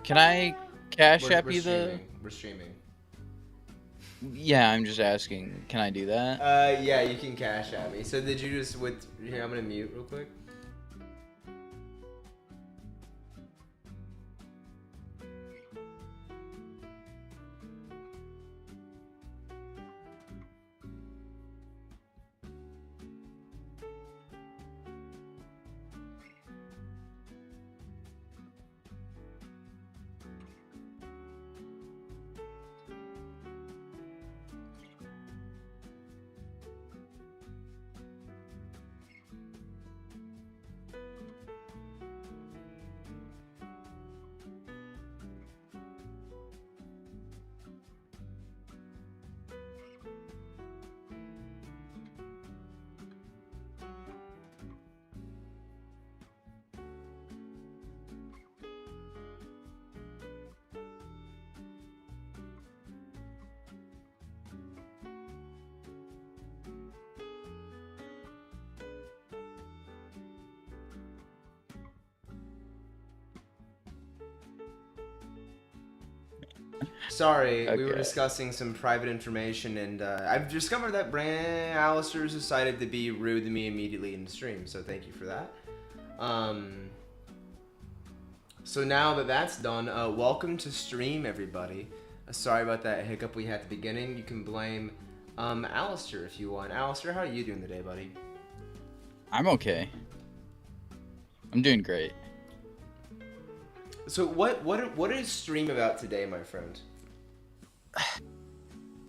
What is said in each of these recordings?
Can I cash app We're you the? streaming. We're streaming. Yeah, I'm just asking. Can I do that? Yeah, you can cash at me. So did you just with? Here, I'm gonna mute real quick. Sorry, we were Okay. discussing some private information, and I've discovered that Alistair's decided to be rude to me immediately in the stream, so thank you for that. So now that that's done, welcome to stream, everybody. Sorry about that hiccup we had at the beginning. You can blame Alistair if you want. Alistair, how are you doing today, buddy? I'm okay. I'm doing great. So what is stream about today, my friend?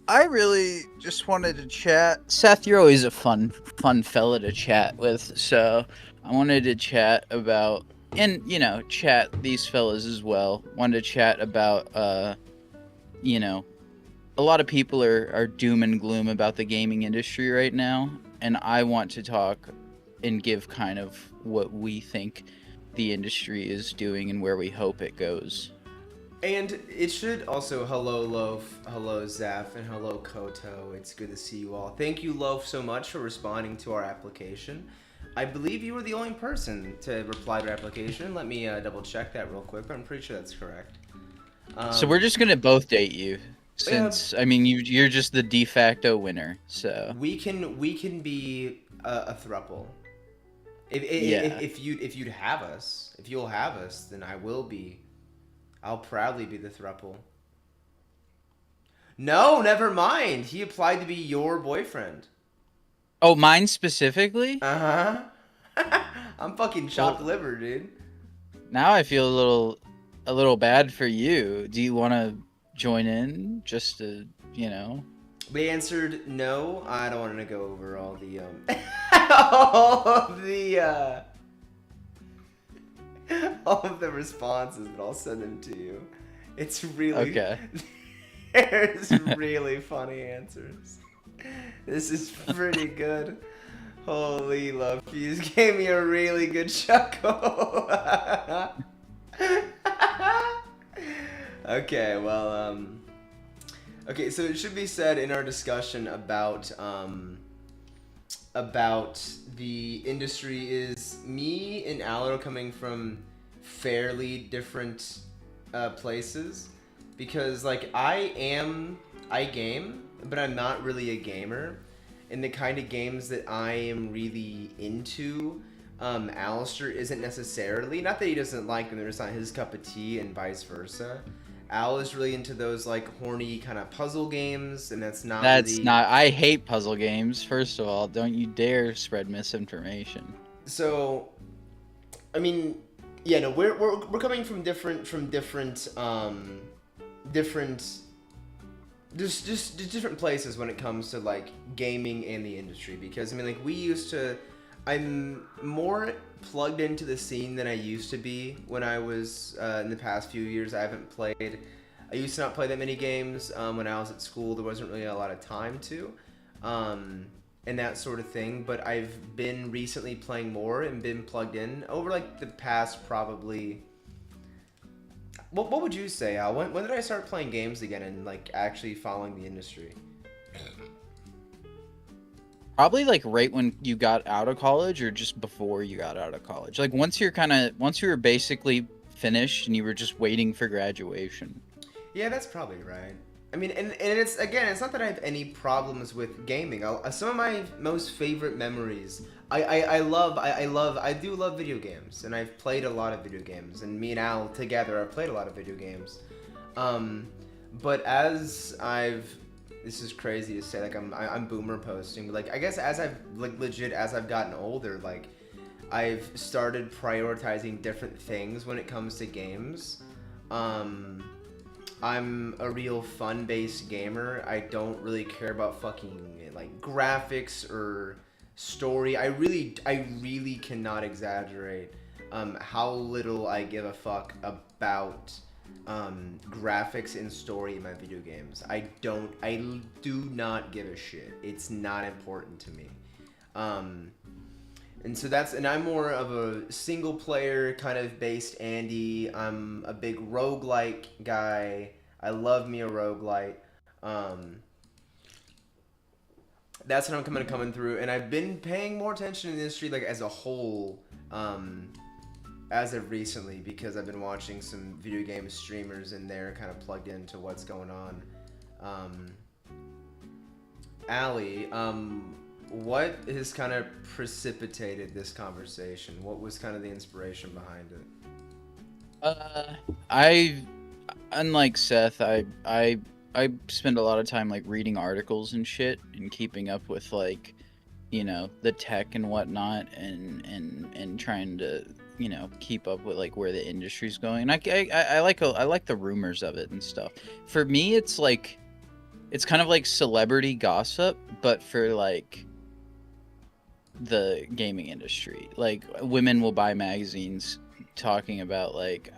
I really just wanted to chat. Seth, you're always a fun fella to chat with, so I wanted to chat about, and chat these fellas as well. Wanted to chat about, a lot of people are doom and gloom about the gaming industry right now, and I want to talk and give kind of what we think the industry is doing and where we hope it goes. And it should also, hello Loaf, hello Zaf, and hello Koto. It's good to see you all. Thank you, Loaf, so much for responding to our application. I believe you were the only person to reply to our application. Let me double check that real quick, but I'm pretty sure that's correct. So we're just gonna both date you, since I mean you're just the de facto winner. So we can be a throuple. If you'd have us, if you'll have us, then I'll proudly be the throuple. No, never mind. He applied to be your boyfriend. Oh, mine specifically? Uh-huh. I'm fucking chopped liver, dude. Now I feel a little bad for you. Do you want to join in just to, We answered no. I don't want to go over all the all of the all of the responses, but I'll send them to you. It's really Okay. There's really funny answers. This is pretty good. Holy love, you just gave me a really good chuckle. Okay, well, okay, so it should be said in our discussion about the industry is me and Alan are coming from fairly different places, because like I game, but I'm not really a gamer, and the kind of games that I am really into, Alistair isn't necessarily. Not that he doesn't like them, they're just not his cup of tea, and vice versa. Al is really into those like horny kind of puzzle games, and that's not. I hate puzzle games. First of all, don't you dare spread misinformation. So, I mean, yeah, no, we're coming from different just different places when it comes to like gaming and the industry, because I mean, like I'm more plugged into the scene than I used to be when I was in the past few years. I used to not play that many games when I was at school. There wasn't really a lot of time to and that sort of thing, but I've been recently playing more and been plugged in over like the past probably. What would you say, Al? When did I start playing games again and like actually following the industry? Probably like right when you got out of college, or just before you got out of college. Like once you were basically finished and you were just waiting for graduation. Yeah, that's probably right. I mean, and it's again, it's not that I have any problems with gaming. Some of my most favorite memories. I do love video games, and I've played a lot of video games. And me and Al together have played a lot of video games. Um, but as I've, this is crazy to say, like I'm boomer posting, but like I guess as I've as I've gotten older, like I've started prioritizing different things when it comes to games. I'm a real fun-based gamer. I don't really care about fucking like graphics or story. I really cannot exaggerate how little I give a fuck about graphics and story in my video games. I do not give a shit. It's not important to me. And so and I'm more of a single player kind of based Andy. I'm a big roguelike guy. I love me a roguelite. That's what I'm coming through, and I've been paying more attention to the industry like as a whole, as of recently, because I've been watching some video game streamers and they're kind of plugged into what's going on. Allie, what has kind of precipitated this conversation? What was kind of the inspiration behind it? Unlike Seth, I spend a lot of time like reading articles and shit and keeping up with like, you know, the tech and whatnot, and trying to, you know, keep up with like where the industry's going. And I like the rumors of it and stuff. For me, it's like, it's kind of like celebrity gossip, but for like the gaming industry. Like women will buy magazines talking about like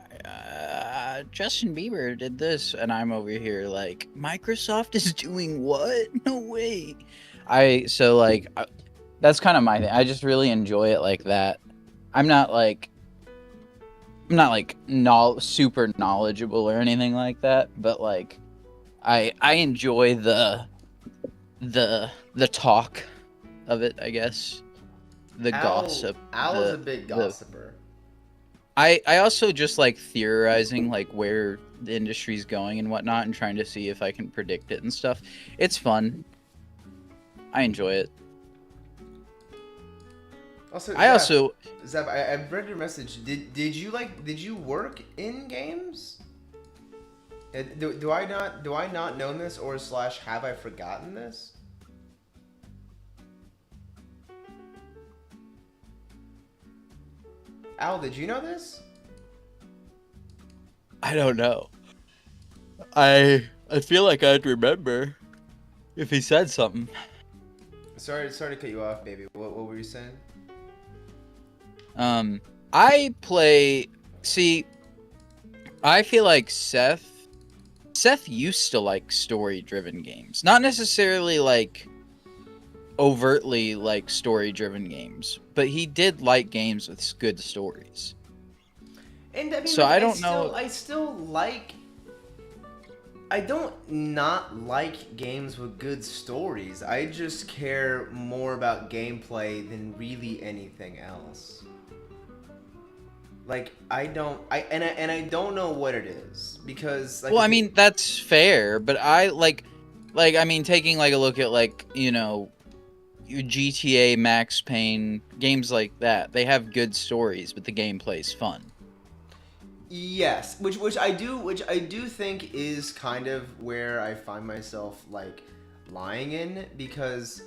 Justin Bieber did this, and I'm over here like, Microsoft is doing what? No way. That's kind of my thing. I just really enjoy it like that. I'm not like super knowledgeable or anything like that, but like I enjoy the talk of it, I guess. The gossip. Al is a big gossiper. I also just like theorizing like where the industry's going and whatnot, and trying to see if I can predict it and stuff. It's fun. I enjoy it. Also, Zap, I've read your message. Did you work in games? Do I not know this, or / have I forgotten this? Al, did you know this? I don't know. I feel like I'd remember if he said something. Sorry to cut you off, baby. What were you saying? I feel like Seth used to like story-driven games. Not necessarily like overtly like story-driven games, but he did like games with good stories. And I mean, so like, I don't know. I don't not like games with good stories. I just care more about gameplay than really anything else. Like I don't know what it is, because like, Well, I mean, that's fair, but I I mean, taking like a look at like, you know, GTA, Max Payne, games like that. They have good stories, but the gameplay's fun. yes, which I do think is kind of where I find myself like lying in, because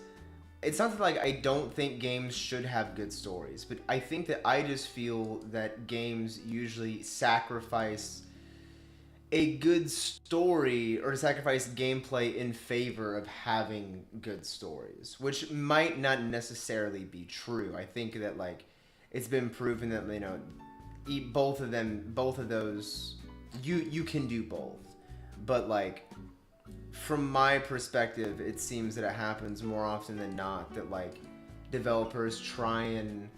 it's not that like I don't think games should have good stories, but I think that I just feel that games usually sacrifice a good story or sacrifice gameplay in favor of having good stories, which might not necessarily be true. I think that like it's been proven that, you know, both of those, you can do both, but like from my perspective, it seems that it happens more often than not that like developers try and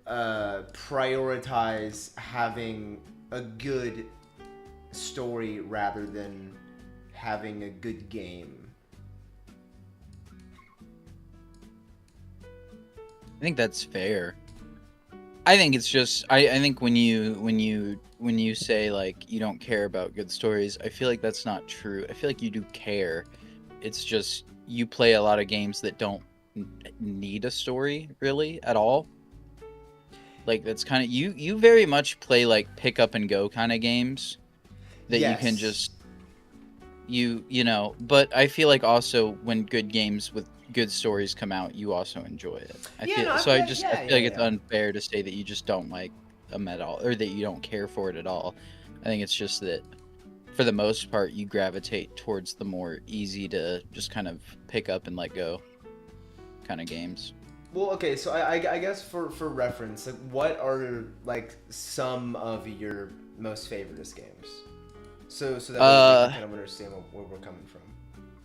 prioritize having a good story rather than having a good game. I think that's fair. I think it's just I think when you say like you don't care about good stories, I feel like that's not true. I feel like you do care. It's just you play a lot of games that don't need a story really at all. Like that's kind of you very much play like pick up and go kind of games that you can Yes. just but I feel like also when good games with good stories come out, you also enjoy it. I Yeah, no, feel I, so. I yeah, just I yeah, feel yeah, like it's yeah. unfair to say that you just don't like them at all, or that you don't care for it at all. I think it's just that for the most part, you gravitate towards the more easy to just kind of pick up and let go kind of games. Well, okay, so I guess for reference, like, what are like some of your most favoriteest games? So that way we can Uh, kind of understand where we're coming from.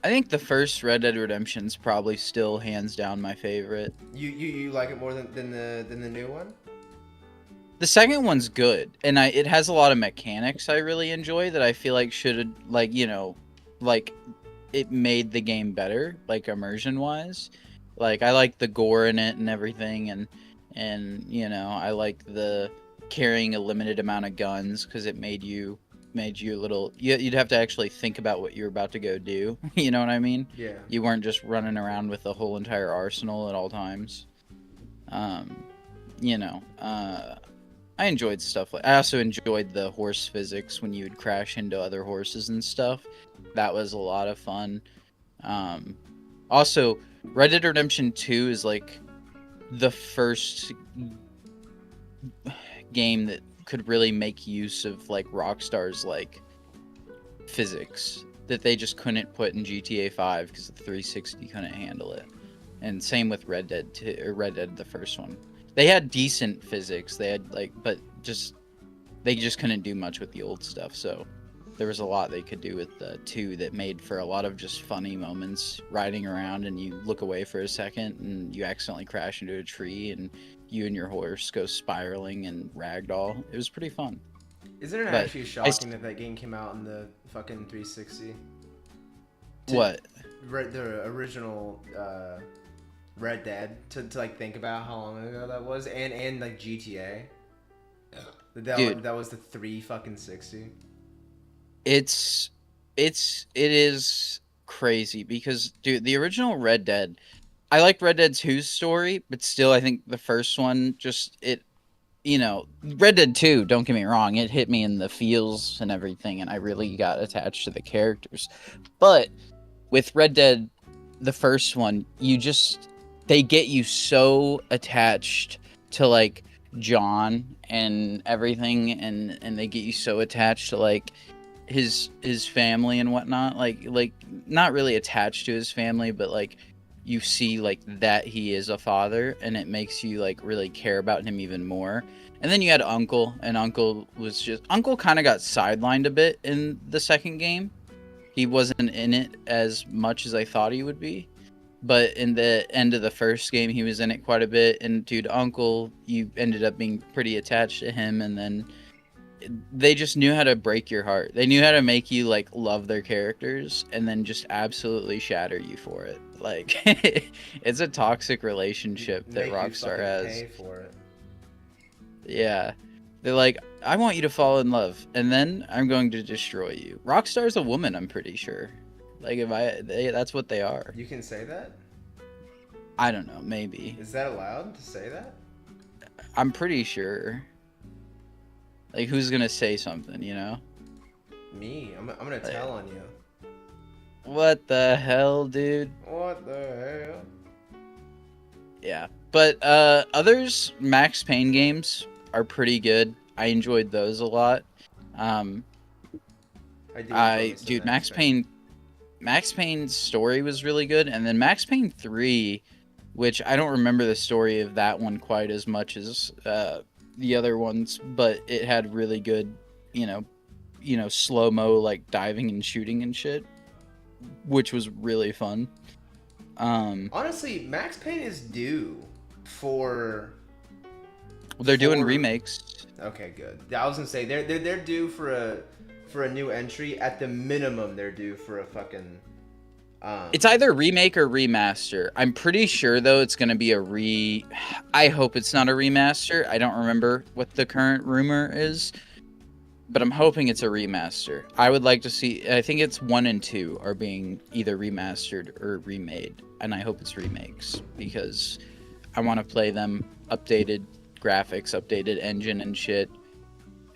I think the first Red Dead Redemption's probably still hands down my favorite. You like it more than the new one? The second one's good, and it has a lot of mechanics I really enjoy that I feel like should like it made the game better, like immersion wise. Like I like the gore in it and everything, and I like the carrying a limited amount of guns because it made you a little. You'd have to actually think about what you're about to go do. You know what I mean? Yeah. You weren't just running around with the whole entire arsenal at all times. Um, you know, I enjoyed stuff like I also enjoyed the horse physics when you would crash into other horses and stuff. That was a lot of fun. Um, Also, Red Dead Redemption 2 is like the first game that could really make use of like Rockstar's like physics that they just couldn't put in GTA 5 because the 360 couldn't handle it. And same with Red Dead 2 or Red Dead the first one. They had decent physics. They had like but just they just couldn't do much with the old stuff. So there was a lot they could do with the 2 that made for a lot of just funny moments riding around and you look away for a second and you accidentally crash into a tree and you and your horse go spiraling and ragdoll. It was pretty fun. Isn't it But actually I shocking that that game came out in the fucking 360? To what? the original Red Dead to like think about how long ago that was, and like GTA. Dude, That was the 3 fucking 60. it is crazy because dude, the original Red Dead, I like Red Dead 2's story, but still I think the first one just Red Dead 2, don't get me wrong, it hit me in the feels and everything and I really got attached to the characters. But with Red Dead the first one, they get you so attached to like John and everything and they get you so attached to like his family and whatnot, like not really attached to his family, but like you see like that he is a father and it makes you like really care about him even more. And then you had Uncle, and Uncle kind of got sidelined a bit in the second game. He wasn't in it as much as I thought he would be, but in the end of the first game he was in it quite a bit. And dude, Uncle, you ended up being pretty attached to him, and then they just knew how to break your heart. They knew how to make you like love their characters and then just absolutely shatter you for it. Like it's a toxic relationship that Make you Rockstar fucking has. pay for it. Yeah. They're like, I want you to fall in love and then I'm going to destroy you. Rockstar's a woman, I'm pretty sure. Like that's what they are. You can say that? I don't know, maybe. Is that allowed to say that? I'm pretty sure. Like who's going to say something, you know? Me? I'm gonna tell on you. What the hell, dude? What the hell? Yeah. But others Max Payne games are pretty good. I enjoyed those a lot. Um I do enjoy some dude, Max Max Payne's story was really good, and then Max Payne 3, which I don't remember the story of that one quite as much as the other ones, but it had really good, slow-mo like diving and shooting and shit, which was really fun. Honestly, Max Payne is due for. They're doing for- remakes. Okay, good. I was gonna say they're due for a new entry. At the minimum, they're due for a fucking It's either remake or remaster. I'm pretty sure though it's gonna be I hope it's not a remaster. I don't remember what the current rumor is, but I'm hoping it's a remaster. I would like to see. I think it's 1 and 2 are being either remastered or remade, and I hope it's remakes because I want to play them updated graphics, updated engine and shit.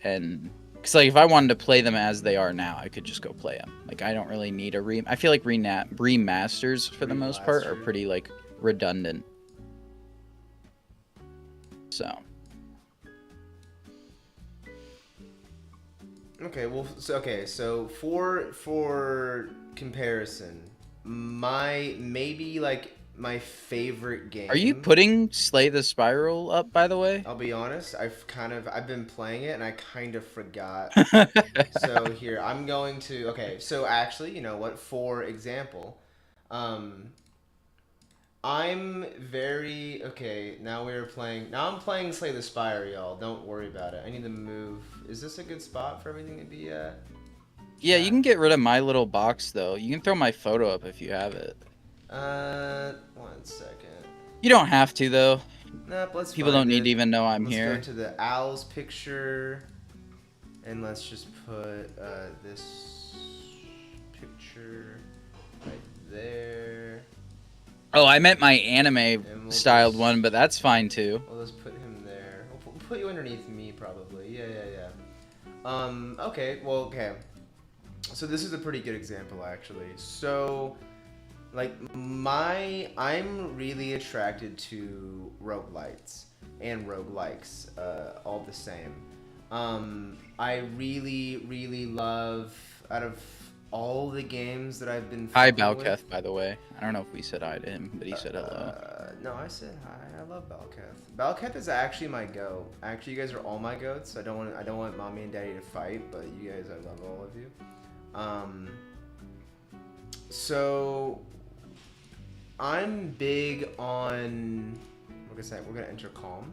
And because like if I wanted to play them as they are now, I could just go play them. Like I don't really need a I feel like remasters for the most part are pretty like redundant. So. Okay, well, so for comparison, my favorite game. Are you putting Slay the Spiral up, by the way? I'll be honest, I've been playing it and I kind of forgot. So here, I'm going to, okay, so actually, you know what, for example, um now I'm playing Slay the Spire, y'all. Don't worry about it. I need to move. Is this a good spot for everything to be at? Yeah, you can get rid of my little box though. You can throw my photo up if you have it. 1 second. You don't have to though. Nope, let's People don't need to even know I'm Let's here. go to the owl's picture, and let's just put this picture right there. Oh, I meant my anime styled one, but that's fine too. We'll just put him there. We'll put you underneath me probably. Yeah. Okay. Well, okay. So this is a pretty good example actually. So, like I'm really attracted to roguelites and roguelikes, all the same. I really love, out of all the games that I've been Hi, fucking Balketh, with, by the way. I don't know if we said hi to him, but he said hello. No, I said hi. I love Balketh. Balketh is actually my goat. Actually, you guys are all my goats. I don't want mommy and daddy to fight, but you guys, I love all of you. So I'm big on. We're gonna enter calm.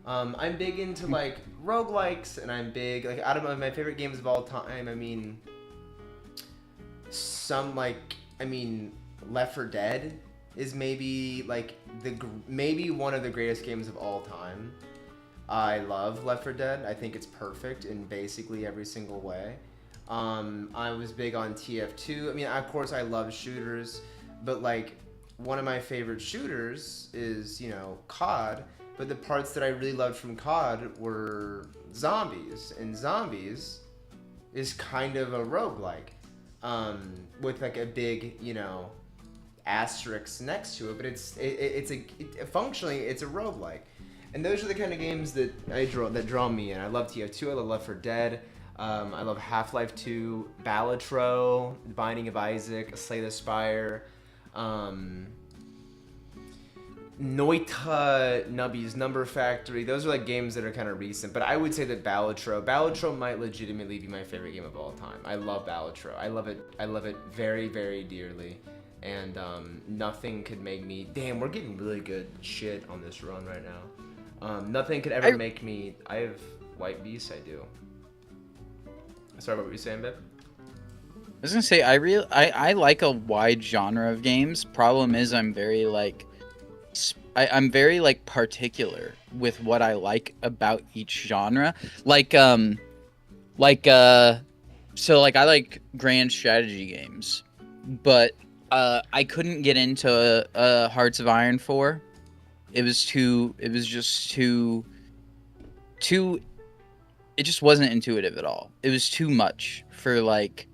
I'm big into like roguelikes, and I'm big like out of my favorite games of all time. I mean, Left 4 Dead is maybe like maybe one of the greatest games of all time. I love Left 4 Dead. I think it's perfect in basically every single way. I was big on TF2. I mean, of course, I love shooters, but like one of my favorite shooters is, you know, COD. But the parts that I really loved from COD were zombies, and zombies is kind of a roguelike, with like a big, you know, asterisk next to it. But functionally it's a roguelike. And those are the kind of games that draw me in. I love TF2, I love Left 4 Dead, I love Half-Life 2, Balatro, The Binding of Isaac, Slay the Spire, Noita, Nubby's Number Factory. Those are like games that are kind of recent, but I would say that Balatro might legitimately be my favorite game of all time. I love Balatro. I love it very, very dearly. And nothing could make me... Damn, we're getting really good shit on this run right now. Nothing could ever make me... I have White Beast, I do. Sorry, what were you saying, babe? I was gonna say I like a wide genre of games. Problem is I'm very like I'm very like particular with what I like about each genre. So like I like grand strategy games, but I couldn't get into Hearts of Iron 4. It just wasn't intuitive at all. It was too much for like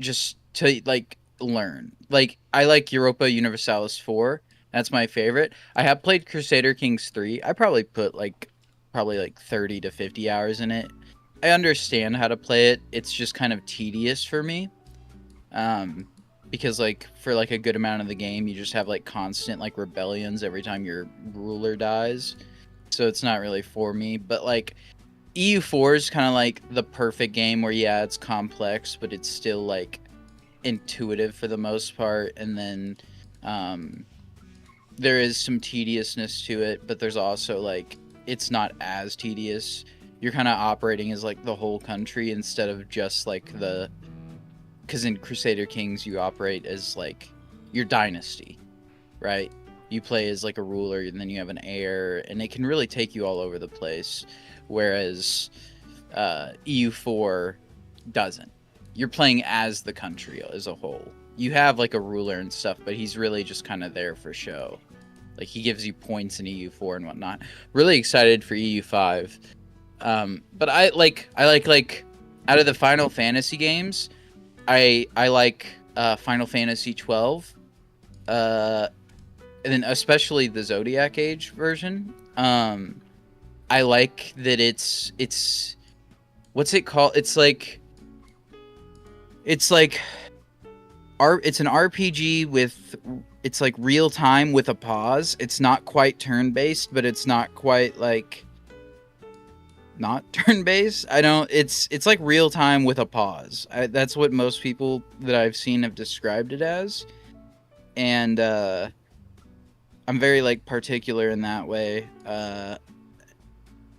just to like learn. Like I like Europa Universalis 4. That's my favorite. I have played Crusader Kings 3. I probably put like 30 to 50 hours in it. I understand how to play it. It's just kind of tedious for me. Because like for like a good amount of the game, you just have like constant like rebellions every time your ruler dies. So it's not really for me, but like EU4 is kind of like the perfect game where yeah, it's complex, but it's still like intuitive for the most part, and then there is some tediousness to it, but there's also like it's not as tedious. You're kind of operating as like the whole country instead of just like the because in Crusader Kings you operate as like your dynasty, right? You play as like a ruler, and then you have an heir, and it can really take you all over the place. Whereas EU4 doesn't. You're playing as the country as a whole. You have like a ruler and stuff, but he's really just kind of there for show. Like he gives you points in EU4 and whatnot. Really excited for EU5. But I like out of the Final Fantasy games, I like Final Fantasy 12. And then especially the Zodiac Age version. I like that it's what's it called? It's an RPG with it's like real time with a pause. It's not quite turn based, but it's not quite like not turn based. It's like real time with a pause. That's what most people that I've seen have described it as. And I'm very like particular in that way.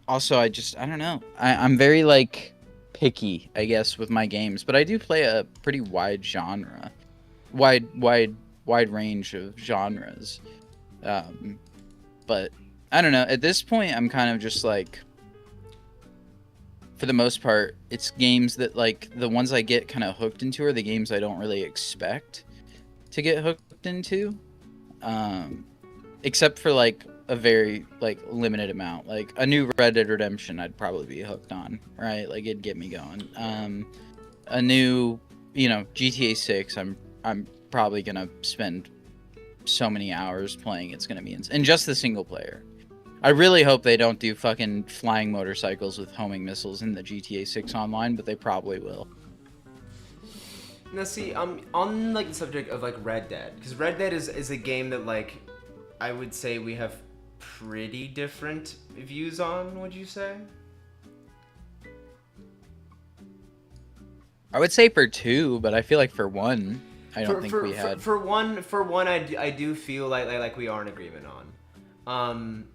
Also, I don't know. I'm very like picky, I guess, with my games, but I do play a pretty wide range of genres. But I don't know. At this point, I'm kind of just like, for the most part, it's games that like the ones I get kind of hooked into are the games I don't really expect to get hooked into. Except for like a very like limited amount, like a new Red Dead Redemption I'd probably be hooked on, right? Like it'd get me going. A new, GTA 6 I'm probably gonna spend so many hours playing. It's gonna be and just the single player. I really hope they don't do fucking flying motorcycles with homing missiles in the GTA 6 online, but they probably will. Now see, on like the subject of like Red Dead, because Red Dead is a game that like I would say we have pretty different views on, would you say? I would say for 2, but I feel like for 1, I don't think we had. For one, I do feel like we are in agreement on.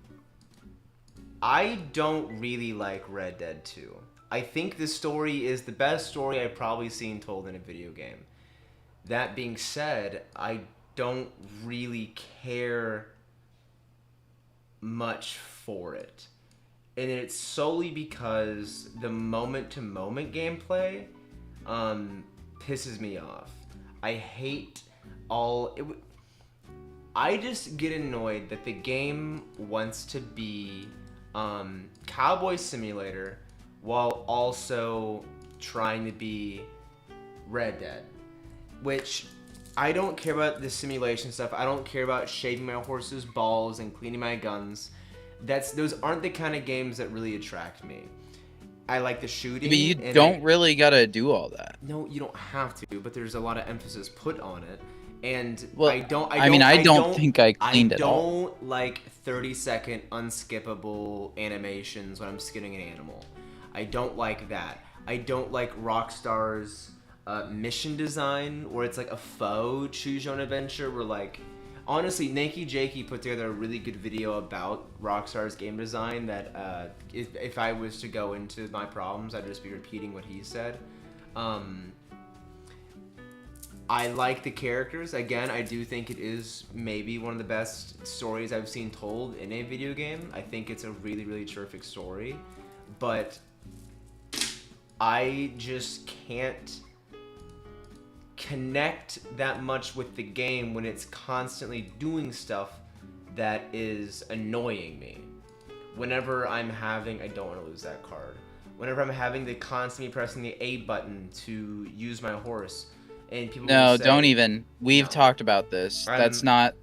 I don't really like Red Dead 2. I think the story is the best story I've probably seen told in a video game. That being said, I don't really care much for it. And it's solely because the moment-to-moment gameplay pisses me off. I hate I just get annoyed that the game wants to be Cowboy Simulator while also trying to be Red Dead, which I don't care about the simulation stuff. I don't care about shaving my horse's balls and cleaning my guns. Those aren't the kind of games that really attract me. I like the shooting. But you don't really gotta do all that. No, you don't have to, but there's a lot of emphasis put on it. And well, I don't think I cleaned it all. I don't like 30-second unskippable animations when I'm skinning an animal. I don't like that. I don't like Rockstar's mission design where it's like a faux choose your own adventure where like honestly Nakey Jakey put together a really good video about Rockstar's game design that if I was to go into my problems I'd just be repeating what he said. I like the characters. Again, I do think it is maybe one of the best stories I've seen told in a video game. I think it's a really, really terrific story. But I just can't connect that much with the game when it's constantly doing stuff that is annoying me. Whenever I'm having... I don't want to lose that card. Whenever I'm having to constantly pressing the A button to use my horse... And people no, say, don't even. We've talked about this. That's not...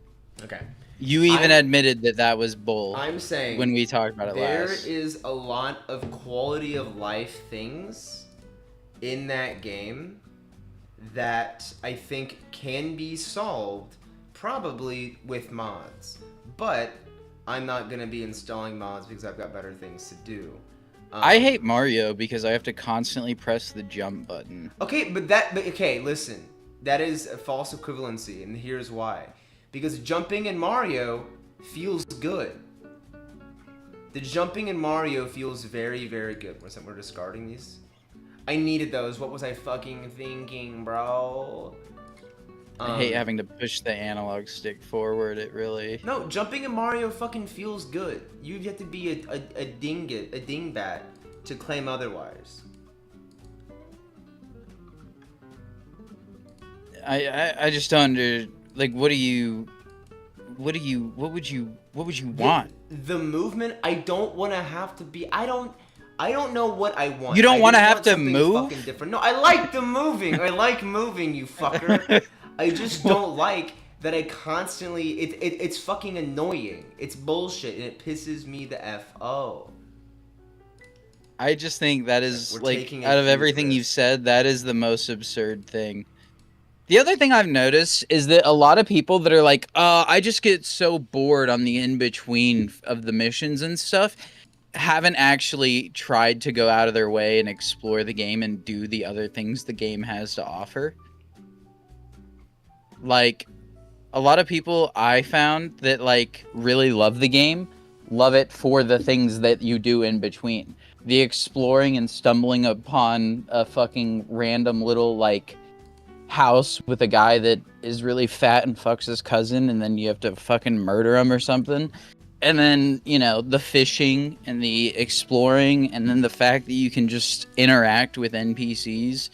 Okay. You even admitted that was bull. I'm saying... When we talked about it last. There is a lot of quality of life things in that game that I think can be solved probably with mods. But I'm not going to be installing mods because I've got better things to do. I hate Mario because I have to constantly press the jump button. Okay, but listen. That is a false equivalency, and here's why. Because jumping in Mario feels good. The jumping in Mario feels very, very good. We're discarding these. I needed those. What was I fucking thinking, bro? I hate having to push the analog stick forward. It really. No, jumping in Mario fucking feels good. You have to be a dingbat to claim otherwise. I just don't like. What would you want? The movement. I don't want to have to be. I don't know what I want. You don't want to have to move? Fucking different. No, I like the moving. I like moving, you fucker. I just don't like that I constantly. It's fucking annoying. It's bullshit, and it pisses me the f. I just think that is like out of everything you've said, that is the most absurd thing. The other thing I've noticed is that a lot of people that are like, I just get so bored on the in-between of the missions and stuff, haven't actually tried to go out of their way and explore the game and do the other things the game has to offer. Like, a lot of people I found that, like, really love the game, love it for the things that you do in between. The exploring and stumbling upon a fucking random little, like, house with a guy that is really fat and fucks his cousin, and then you have to fucking murder him or something. And then, you know, the fishing and the exploring, and then the fact that you can just interact with NPCs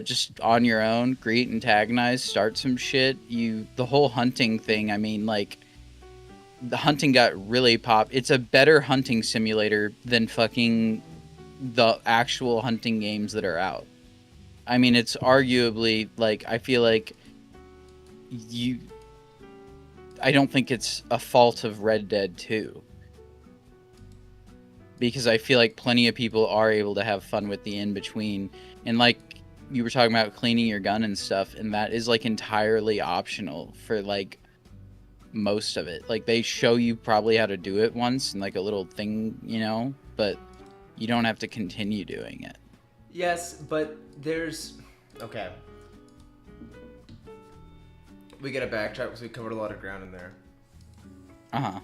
just on your own, greet, antagonize, start some shit. The whole hunting thing, I mean, like, the hunting got really pop. It's a better hunting simulator than fucking the actual hunting games that are out. I mean, it's arguably, like, I feel like I don't think it's a fault of Red Dead 2. Because I feel like plenty of people are able to have fun with the in-between. And, like, you were talking about cleaning your gun and stuff, and that is, like, entirely optional for, like, most of it. Like, they show you probably how to do it once in, like, a little thing, you know? But you don't have to continue doing it. Yes, but there's... Okay. We gotta backtrack because we covered a lot of ground in there. Uh-huh.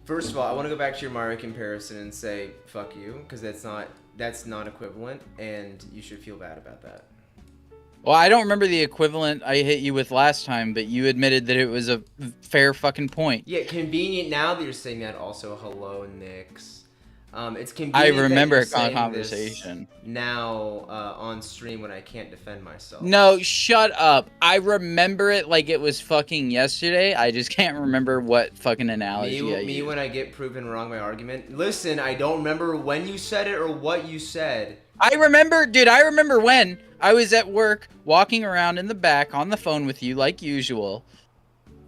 First of all, I want to go back to your Mario comparison and say, fuck you, because that's not equivalent, and you should feel bad about that. Well, I don't remember the equivalent I hit you with last time, but you admitted that it was a fair fucking point. Yeah, convenient now that you're saying that. Also, hello, Nix. It's convenient. I remember a conversation now on stream when I can't defend myself. No, shut up. I remember it like it was fucking yesterday. I just can't remember what fucking analogy I used. Me when I get proven wrong my argument. Listen, I don't remember when you said it or what you said. I remember when I was at work walking around in the back on the phone with you like usual.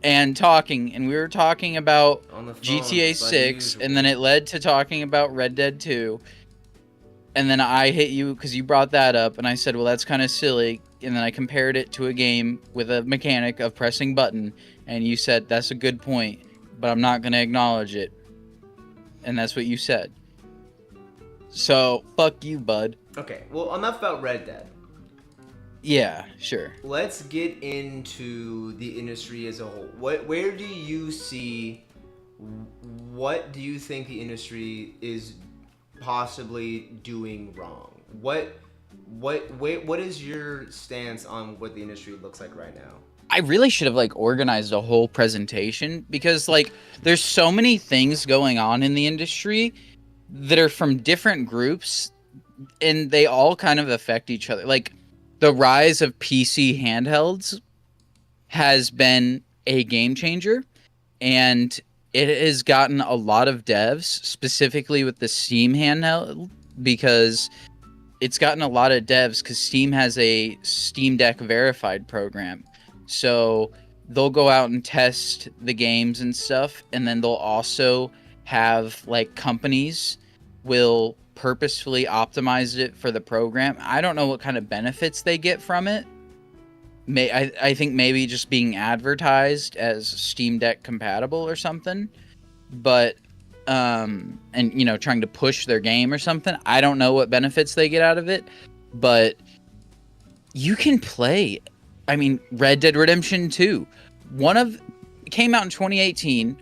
And talking, and we were talking about GTA 6, and then it led to talking about Red Dead 2, and then I hit you because you brought that up, and I said, well, that's kind of silly, and then I compared it to a game with a mechanic of pressing button, and you said, that's a good point, but I'm not going to acknowledge it, and that's what you said. So, fuck you, bud. Okay, well, enough about Red Dead. Yeah, sure. Let's get into the industry as a whole. Where do you see, what do you think the industry is possibly doing wrong? What is your stance on what the industry looks like right now? I really should have, like, organized a whole presentation because, like, there's so many things going on in the industry that are from different groups, and they all kind of affect each other. Like, the rise of PC handhelds has been a game changer, and it has gotten a lot of devs, specifically with the Steam handheld, because it's gotten a lot of devs because Steam has a Steam Deck verified program. So they'll go out and test the games and stuff, and then they'll also have, like, companies will purposefully optimized it for the program. I don't know what kind of benefits they get from it. I think maybe just being advertised as Steam Deck compatible or something, but and you know, trying to push their game or something. I don't know what benefits they get out of it, but you can play. I mean, Red Dead Redemption 2, came out in 2018,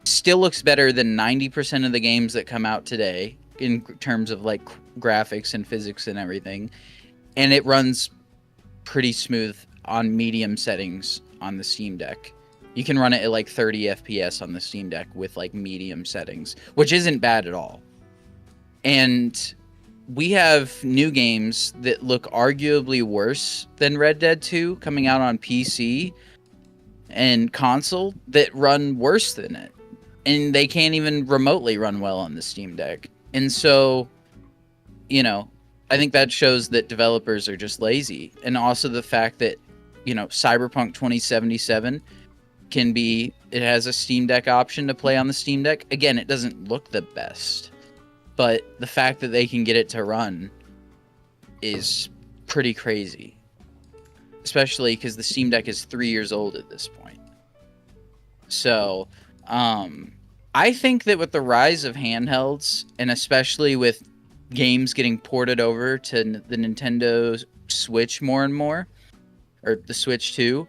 still looks better than 90% of the games that come out today. in terms of like graphics and physics and everything, and it runs pretty smooth on medium settings on the Steam Deck. You can run it at like 30 FPS on the Steam Deck with like medium settings, which isn't bad at all. And we have new games that look arguably worse than Red Dead 2 coming out on PC and console that run worse than it. And they can't even remotely run well on the Steam Deck. And so, you know, I think that shows that developers are just lazy. And also the fact that, you know, Cyberpunk 2077 it has a Steam Deck option to play on the Steam Deck. Again, it doesn't look the best, but the fact that they can get it to run is pretty crazy. Especially because the Steam Deck is 3 years old at this point. So, I think that with the rise of handhelds, and especially with games getting ported over to the Nintendo Switch more and more, or the Switch 2,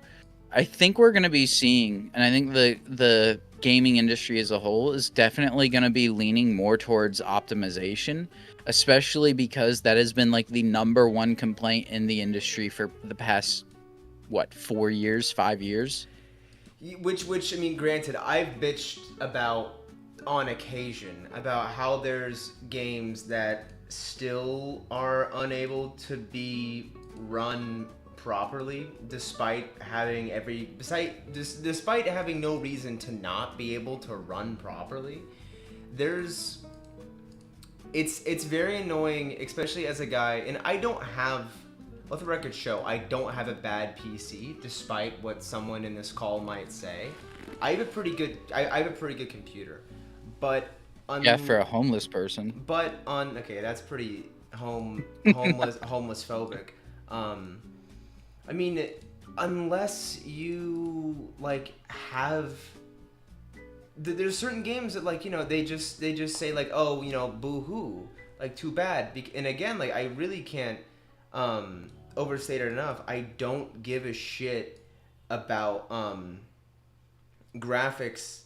I think we're going to be seeing, and I think the gaming industry as a whole is definitely going to be leaning more towards optimization, especially because that has been like the number one complaint in the industry for the past, 4 years, 5 years? Which I mean, granted, I've bitched about on occasion about how there's games that still are unable to be run properly despite having no reason to not be able to run properly. It's very annoying, especially as a guy, and I don't have, let the record show, I don't have a bad PC despite what someone in this call might say. I have a pretty good computer, but for a homeless person. But okay, that's pretty homeless phobic. I mean, unless you like have, there's certain games that, like, you know, they just say like, oh, you know, boo hoo, like, too bad. And again, like, I really can't overstate it enough. I don't give a shit about graphics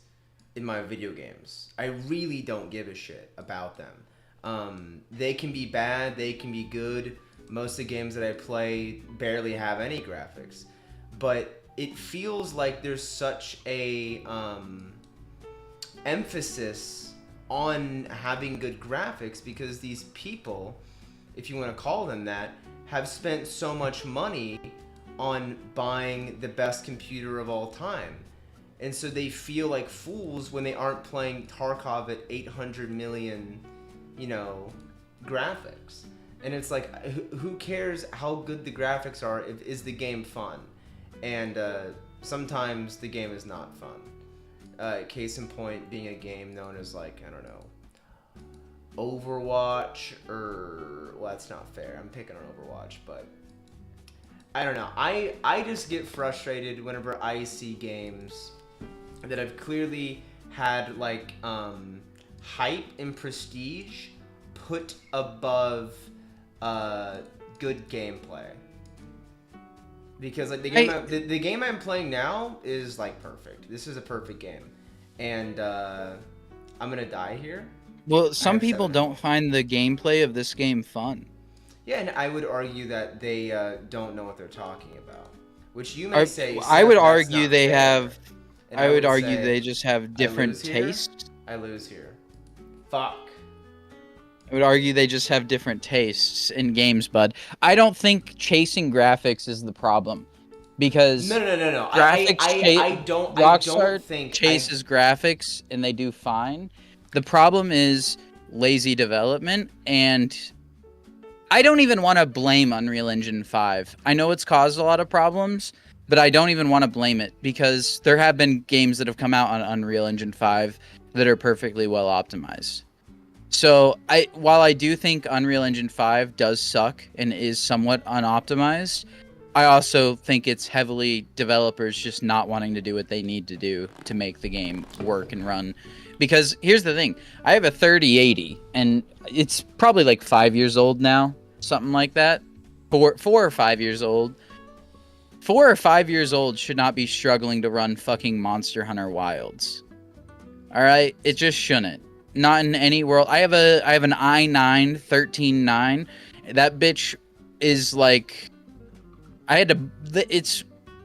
in my video games. I really don't give a shit about them. They can be bad, they can be good. Most of the games that I play barely have any graphics, but it feels like there's such a emphasis on having good graphics because these people, if you want to call them that, have spent so much money on buying the best computer of all time. And so they feel like fools when they aren't playing Tarkov at 800 million, you know, graphics. And it's like, who cares how good the graphics are? Is the game fun? And sometimes the game is not fun. Case in point being a game known as, like, I don't know, Overwatch, or, well, that's not fair. I'm picking on Overwatch, but I don't know. I just get frustrated whenever I see games that have clearly had, like, hype and prestige put above good gameplay. Because, like, the game I'm playing now is, like, perfect. This is a perfect game. And I'm gonna die here. Well, some people don't find the gameplay of this game fun. Yeah, and I would argue that they don't know what they're talking about. Which you may say... I would argue they have... I would argue they just have different tastes. I lose here. Fuck. I would argue they just have different tastes in games, bud. I don't think chasing graphics is the problem. Because... No. Rockstar chases graphics, and they do fine. The problem is lazy development, and I don't even want to blame Unreal Engine 5. I know it's caused a lot of problems, but I don't even want to blame it, because there have been games that have come out on Unreal Engine 5 that are perfectly well optimized. So while I do think Unreal Engine 5 does suck and is somewhat unoptimized, I also think it's heavily developers just not wanting to do what they need to do to make the game work and run. Because here's the thing, I have a 3080, and it's probably like 5 years old now, something like that. 4 or 5 years old. 4 or 5 years old should not be struggling to run fucking Monster Hunter Wilds. Alright? It just shouldn't. not in any world. I have an i9 13.9. That bitch is like, it's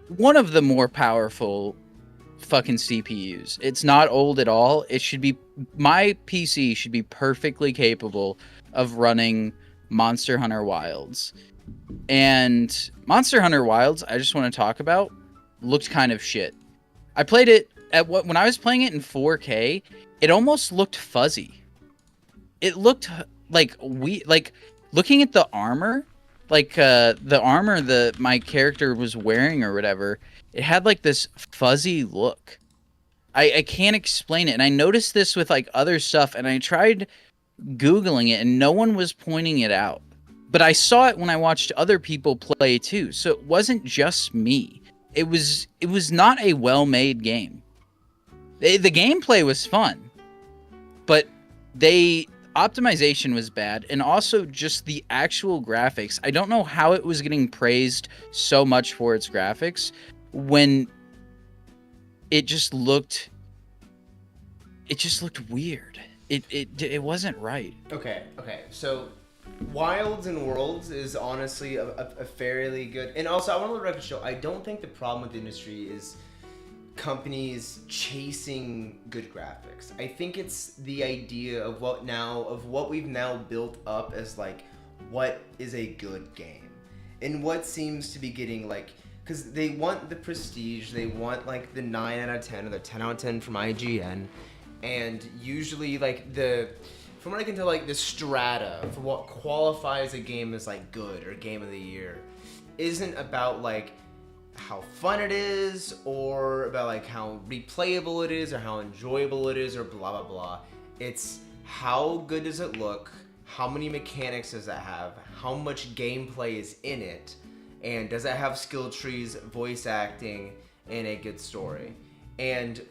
one of the more powerful fucking CPUs. It's not old at all. My PC should be perfectly capable of running Monster Hunter Wilds. And Monster Hunter Wilds, I just want to talk about, looked kind of shit. I played it when I was playing it in 4K, it almost looked fuzzy. It looked like looking at the armor, the armor that my character was wearing or whatever, it had like this fuzzy look. I can't explain it. And I noticed this with like other stuff, and I tried Googling it and no one was pointing it out. But I saw it when I watched other people play too. So it wasn't just me. It was not a well-made game. The gameplay was fun, but optimization was bad, and also just the actual graphics. I don't know how it was getting praised so much for its graphics when it just looked weird. It wasn't right. Okay. So Wilds and Worlds is honestly a fairly good, and also I want to let the record show, I don't think the problem with the industry is companies chasing good graphics. I think it's the idea of what we've now built up as like what is a good game, and what seems to be getting like, because they want the prestige, they want like the 9 out of 10 or the 10 out of 10 from IGN, and usually like from what I can tell, like the strata for what qualifies a game as like good or game of the year isn't about like how fun it is, or about like how replayable it is, or how enjoyable it is, or blah blah blah. It's how good does it look, how many mechanics does it have, how much gameplay is in it, and does it have skill trees, voice acting, and a good story. And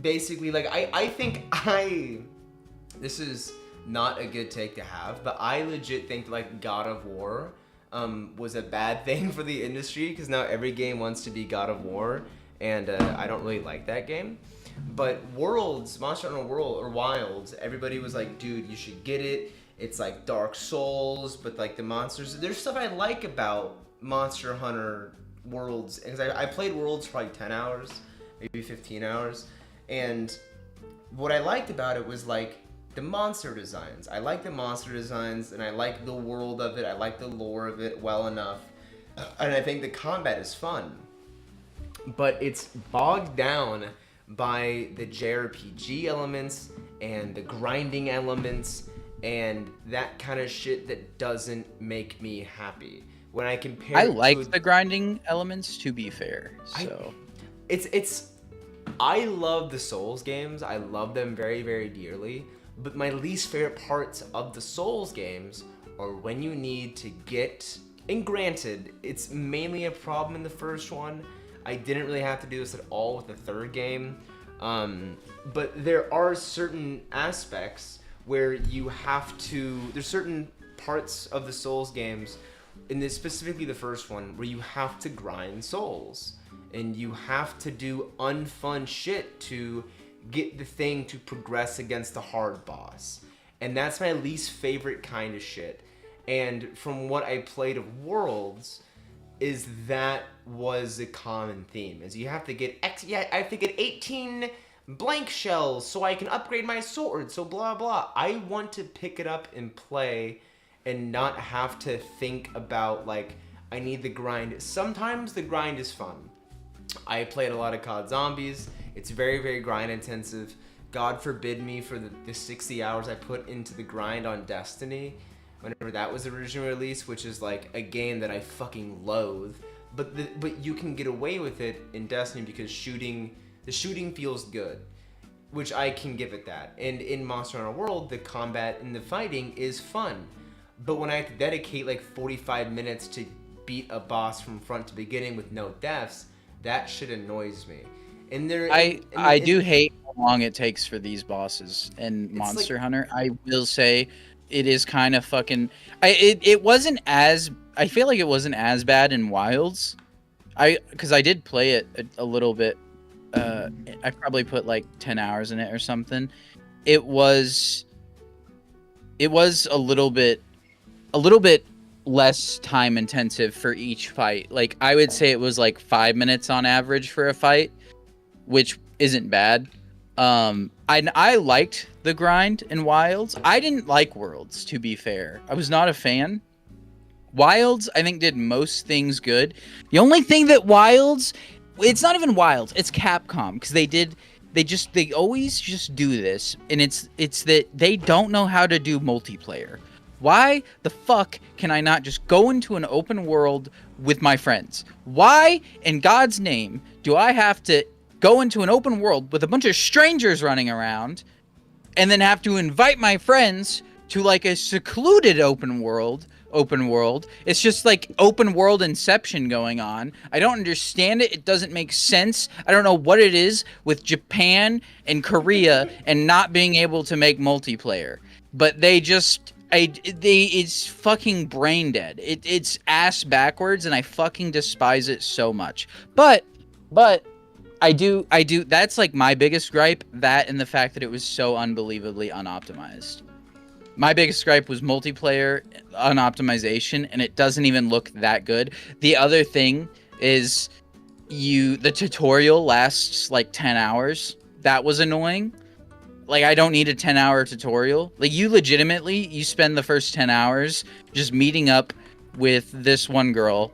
basically, like I think this is not a good take to have, but I legit think like God of War was a bad thing for the industry, because now every game wants to be God of War, and I don't really like that game. But Worlds, Monster Hunter World or Wilds, everybody was like, dude, you should get it. It's like Dark Souls, but like the monsters. There's stuff I like about Monster Hunter Worlds, because I played Worlds for like 10 hours, maybe 15 hours, and what I liked about it was like the monster designs. I like the monster designs, and I like the world of it. I like the lore of it well enough. And I think the combat is fun. But it's bogged down by the JRPG elements and the grinding elements and that kind of shit that doesn't make me happy. When I compare I like the grinding elements, to be fair. So I love the Souls games. I love them very, very dearly. But my least favorite parts of the Souls games are when you need to get, and granted, it's mainly a problem in the first one. I didn't really have to do this at all with the third game. But there are certain aspects where you have to, there's certain parts of the Souls games, and this specifically the first one, where you have to grind souls. And you have to do unfun shit to get the thing to progress against the hard boss. And that's my least favorite kind of shit. And from what I played of Worlds, is that was a common theme. Is you have to get I have to get 18 blank shells so I can upgrade my sword, so blah blah. I want to pick it up and play and not have to think about like I need the grind. Sometimes the grind is fun. I played a lot of COD Zombies. It's very, very grind intensive. God forbid me for the 60 hours I put into the grind on Destiny whenever that was originally released, which is like a game that I fucking loathe. But you can get away with it in Destiny because the shooting feels good, which I can give it that. And in Monster Hunter World, the combat and the fighting is fun. But when I have to dedicate like 45 minutes to beat a boss from front to beginning with no deaths, that shit annoys me. And I do hate how long it takes for these bosses in Monster Hunter. I will say it is kind of fucking. It wasn't as. I feel like it wasn't as bad in Wilds. Because I did play it a little bit. I probably put like 10 hours in it or something. it was a little bit less time intensive for each fight. Like I would say it was like 5 minutes on average for a fight, which isn't bad. I liked the grind in Wilds. I didn't like Worlds, to be fair. I was not a fan. Wilds, I think, did most things good. The only thing that Wilds, it's not even Wilds, it's Capcom, because they always just do this, and it's that they don't know how to do multiplayer. Why the fuck can I not just go into an open world with my friends? Why, in God's name, do I have to go into an open world with a bunch of strangers running around and then have to invite my friends to like a secluded open world? It's just like open world Inception going on. I don't understand it. It doesn't make sense. I don't know what it is with Japan and Korea and not being able to make multiplayer. But it's fucking brain dead. It's ass backwards, and I fucking despise it so much. But I do. That's like my biggest gripe. That and the fact that it was so unbelievably unoptimized. My biggest gripe was multiplayer unoptimization, and it doesn't even look that good. The other thing is the tutorial lasts like 10 hours. That was annoying. Like, I don't need a 10-hour tutorial. Like, you spend the first 10 hours just meeting up with this one girl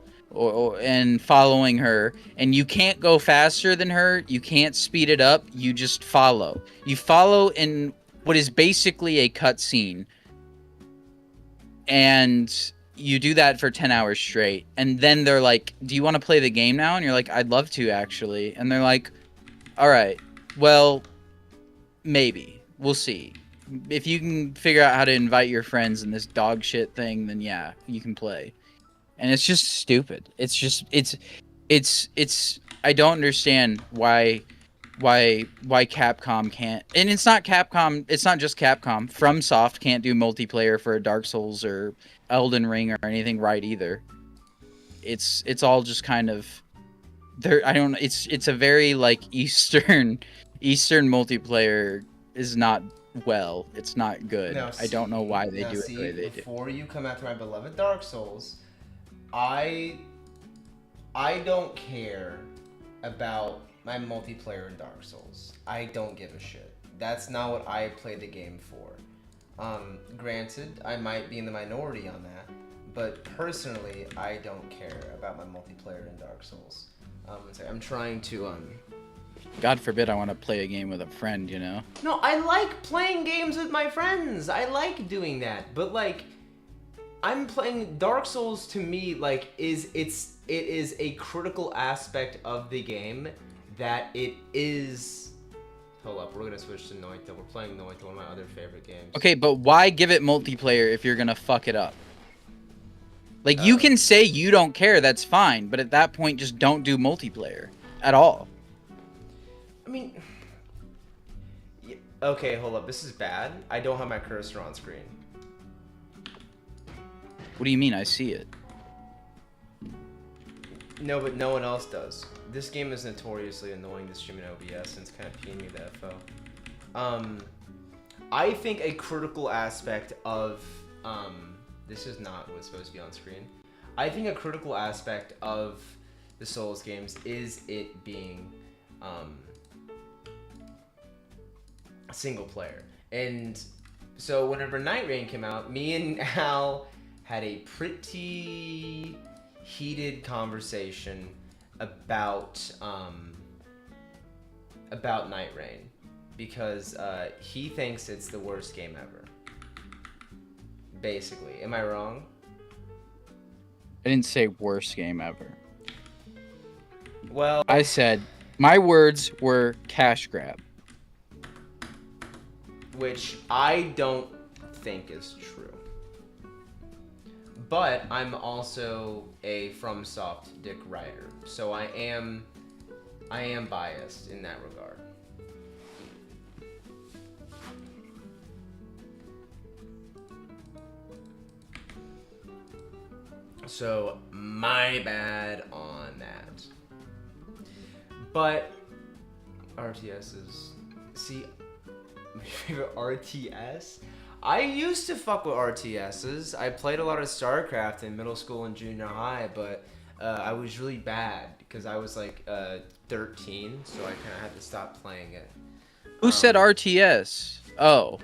and following her, and you can't go faster than her. You can't speed it up. You just follow. You follow in what is basically a cutscene, and you do that for 10 hours straight. And then they're like, do you want to play the game now? And you're like, I'd love to, actually. And they're like, all right, well, maybe. We'll see. If you can figure out how to invite your friends in this dog shit thing, then yeah, you can play. And it's just stupid. It's I don't understand why Capcom can't, and it's not Capcom, it's not just Capcom. FromSoft can't do multiplayer for Dark Souls or Elden Ring or anything right either. It's all just kind of there. I don't. It's a very like Eastern multiplayer is not well. It's not good. Now, I don't know why they do it the way they do. Before you come after my beloved Dark Souls, I don't care about my multiplayer in Dark Souls. I don't give a shit. That's not what I play the game for. Granted, I might be in the minority on that, but personally, I don't care about my multiplayer in Dark Souls. I'm trying to God forbid I want to play a game with a friend, you know? No, I like playing games with my friends. I like doing that. But like, I'm playing Dark Souls. To me, like, it is a critical aspect of the game that it is. Hold up, we're gonna switch to Noita. We're playing Noita, one of my other favorite games. Okay, but why give it multiplayer if you're gonna fuck it up? Like, you can say you don't care, that's fine, but at that point, just don't do multiplayer at all. I mean, okay, hold up. This is bad. I don't have my cursor on screen. What do you mean? I see it. No, but no one else does. This game is notoriously annoying to stream in OBS, and it's kind of peeing me the FO. I think a critical aspect of this is not what's supposed to be on screen. I think a critical aspect of the Souls games is it being single player. And so whenever Night Rain came out, me and Al had a pretty heated conversation about Night Rain, because he thinks it's the worst game ever. Basically, am I wrong? I didn't say worst game ever. Well, I said my words were cash grab. Which I don't think is true. But I'm also a FromSoft dick writer, so I am biased in that regard. So my bad on that. But RTS is, see, My favorite RTS? I used to fuck with RTSs. I played a lot of StarCraft in middle school and junior high, but I was really bad because I was like 13, so I kind of had to stop playing it. Who said RTS? Oh,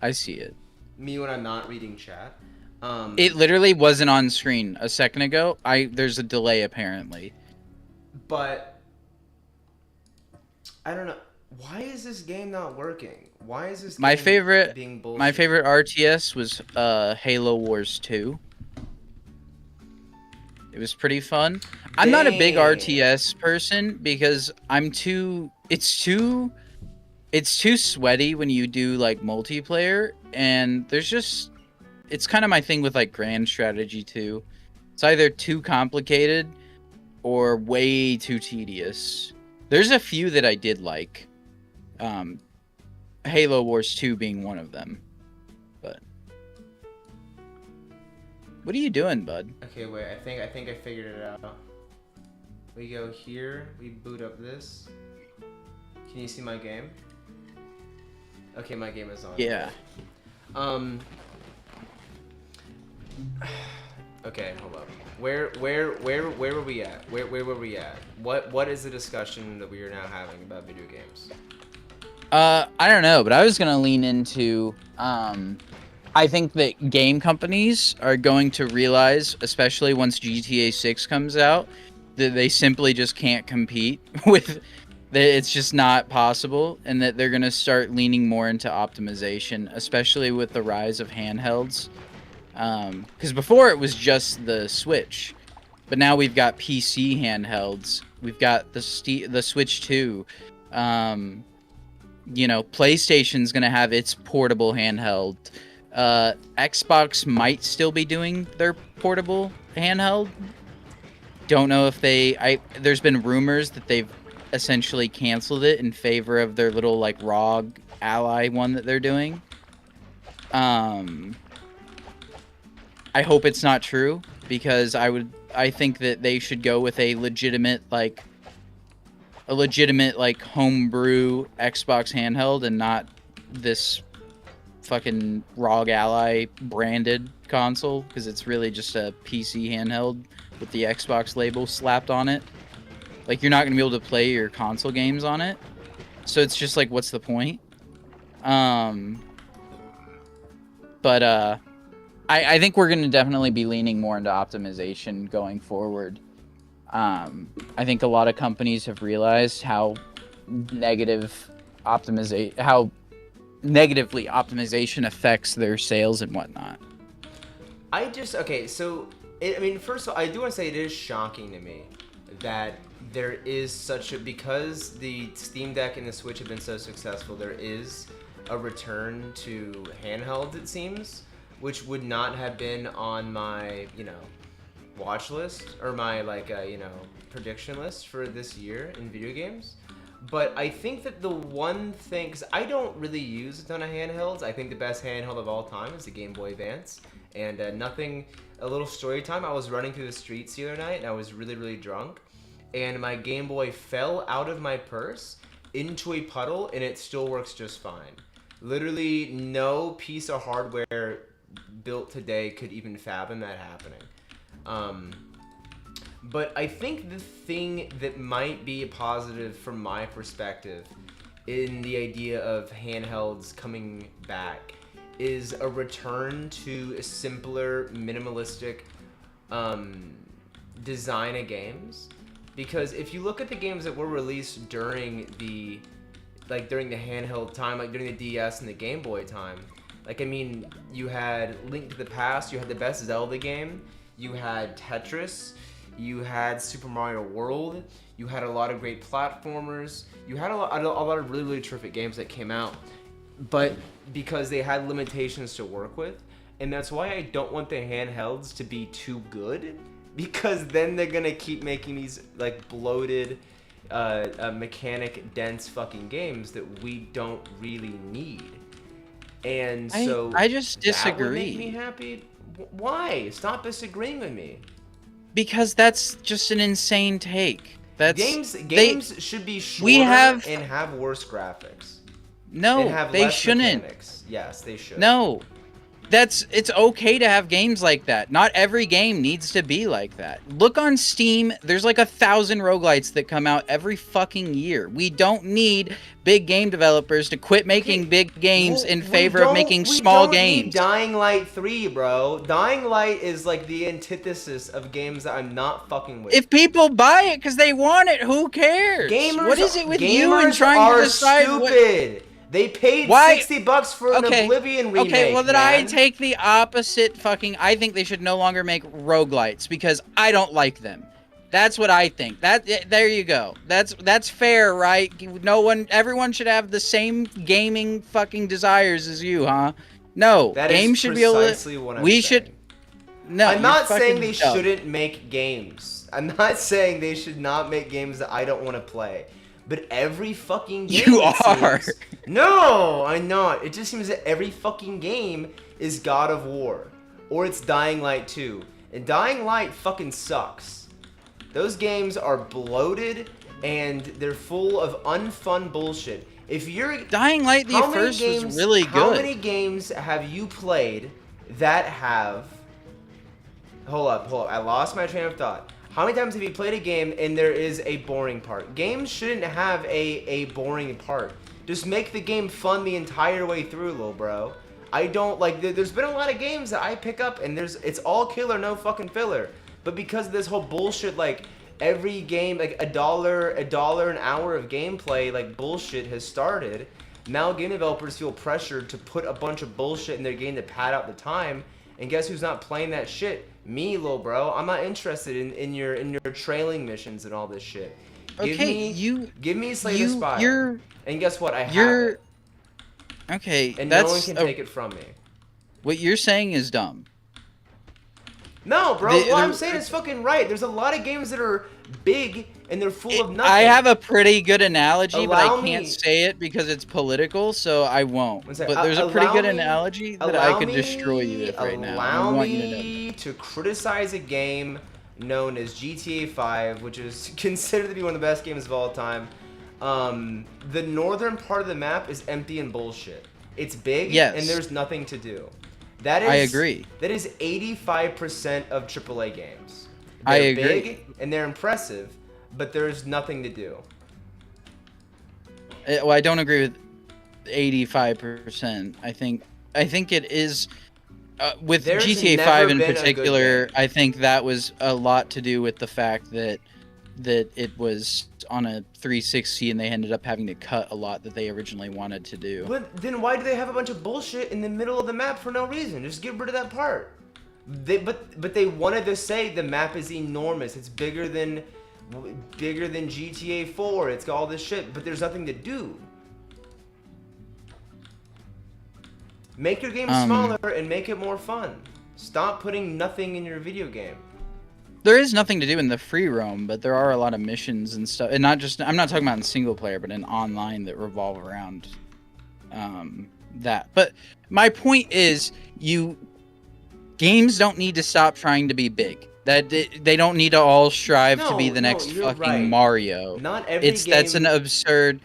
I see it. Me when I'm not reading chat. It literally wasn't on screen a second ago. There's a delay apparently. But I don't know. Why is this game not working? Why is this game being bullshit? My favorite RTS was Halo Wars 2. It was pretty fun. I'm not a big RTS person because it's too sweaty when you do like multiplayer, and it's kind of my thing with like grand strategy too. It's either too complicated or way too tedious. There's a few that I did like. Halo Wars 2 being one of them. But what are you doing, bud? Okay, wait. I think I figured it out. We go here. We boot up this. Can you see my game? Okay, my game is on. Yeah. Okay, hold up. Where were we at? Where were we at? What is the discussion that we are now having about video games? I don't know, but I was gonna lean into I think that game companies are going to realize, especially once GTA 6 comes out, that they simply just can't compete with that. It's just not possible, and that they're gonna start leaning more into optimization, especially with the rise of handhelds. Because before it was just the Switch, but now we've got PC handhelds. We've got the Switch 2. PlayStation's gonna have its portable handheld. Xbox might still be doing their portable handheld. Don't know if there's been rumors that they've essentially canceled it in favor of their little like ROG Ally one that they're doing. I hope it's not true, because I think that they should go with a legitimate homebrew Xbox handheld and not this fucking ROG Ally branded console, because it's really just a PC handheld with the Xbox label slapped on it. Like, you're not going to be able to play your console games on it. So it's just like, what's the point? I think we're going to definitely be leaning more into optimization going forward. I think a lot of companies have realized how negatively optimization affects their sales and whatnot. First of all, I do want to say it is shocking to me that there is because the Steam Deck and the Switch have been so successful, there is a return to handhelds, it seems, which would not have been on my, watch list or my prediction list for this year in video games. But I think that the one thing, because I don't really use a ton of handhelds, I think the best handheld of all time is the Game Boy Advance. And a little story time, I was running through the streets the other night and I was really, really drunk. And my Game Boy fell out of my purse into a puddle and it still works just fine. Literally no piece of hardware built today could even fathom that happening. But I think the thing that might be a positive from my perspective in the idea of handhelds coming back is a return to a simpler, minimalistic design of games. Because if you look at the games that were released during the handheld time, like during the DS and the Game Boy time, you had Link to the Past, you had the best Zelda game, you had Tetris, you had Super Mario World, you had a lot of great platformers, you had a lot of really, really terrific games that came out, but because they had limitations to work with, and that's why I don't want the handhelds to be too good, because then they're gonna keep making these bloated, mechanic dense fucking games that we don't really need. And so I just disagree. That would make me happy. Why? Stop disagreeing with me. Because that's just an insane take. Games should be shorter and have worse graphics. No, have they less shouldn't. mechanics. Yes, they should. No. It's okay to have games like that. Not every game needs to be like that. Look on Steam, there's like 1,000 roguelites that come out every fucking year. We don't need big game developers to quit making big games in favor of making small games. We don't need Dying Light 3, bro. Dying Light is like the antithesis of games that I'm not fucking with. If people buy it because they want it, who cares? What is it with you and trying to decide stupid. They paid $60 for an Oblivion remake. Okay, well then I take the opposite fucking. I think they should no longer make roguelites because I don't like them. That's what I think. There you go. That's fair, right? Everyone should have the same gaming fucking desires as you, huh? No, games should be able to. We should. No, I'm not saying they shouldn't make games. I'm not saying they should not make games that I don't want to play. But every fucking game. You are. No, I'm not. It just seems that every fucking game is God of War. Or it's Dying Light 2. And Dying Light fucking sucks. Those games are bloated and they're full of unfun bullshit. If you're. Dying Light the first was really good. How many games have you played that have. Hold up. I lost my train of thought. How many times have you played a game and there is a boring part? Games shouldn't have a boring part. Just make the game fun the entire way through, little bro. I don't like. There's been a lot of games that I pick up and it's all killer, no fucking filler. But because of this whole bullshit, like every game, like $1 an hour of gameplay, like bullshit has started. Now game developers feel pressured to put a bunch of bullshit in their game to pad out the time. And guess who's not playing that shit? Me, little bro. I'm not interested in your trailing missions and all this shit. Give me Slay the Spire. And guess what? I have it. Okay, and no one can take it from me. What you're saying is dumb. No, bro. What I'm saying is fucking right. There's a lot of games that are big and they're full of nothing. I have a pretty good analogy, but I can't say it because it's political, so I won't. But there's a pretty good analogy that I could destroy you with right now. Allow me to criticize a game known as GTA 5, which is considered to be one of the best games of all time. The northern part of the map is empty and bullshit. It's big, and there's nothing to do. I agree. That is 85% of AAA games. I agree. They're big and they're impressive, but there's nothing to do. Well, I don't agree with 85%. I think it is with GTA 5 in particular. I think that was a lot to do with the fact that it was on a 360 and they ended up having to cut a lot that they originally wanted to do. But then why do they have a bunch of bullshit in the middle of the map for no reason? Just get rid of that part. But they wanted to say the map is enormous. It's bigger than GTA 4. It's got all this shit, but there's nothing to do. Make your game smaller and make it more fun. Stop putting nothing in your video game. There is nothing to do in the free roam, but there are a lot of missions and stuff. And not just, I'm not talking about in single player, but in online that revolve around that. But my point is, games don't need to stop trying to be big. That they don't need to all strive to be the next fucking Mario. Not every game. That's an absurd.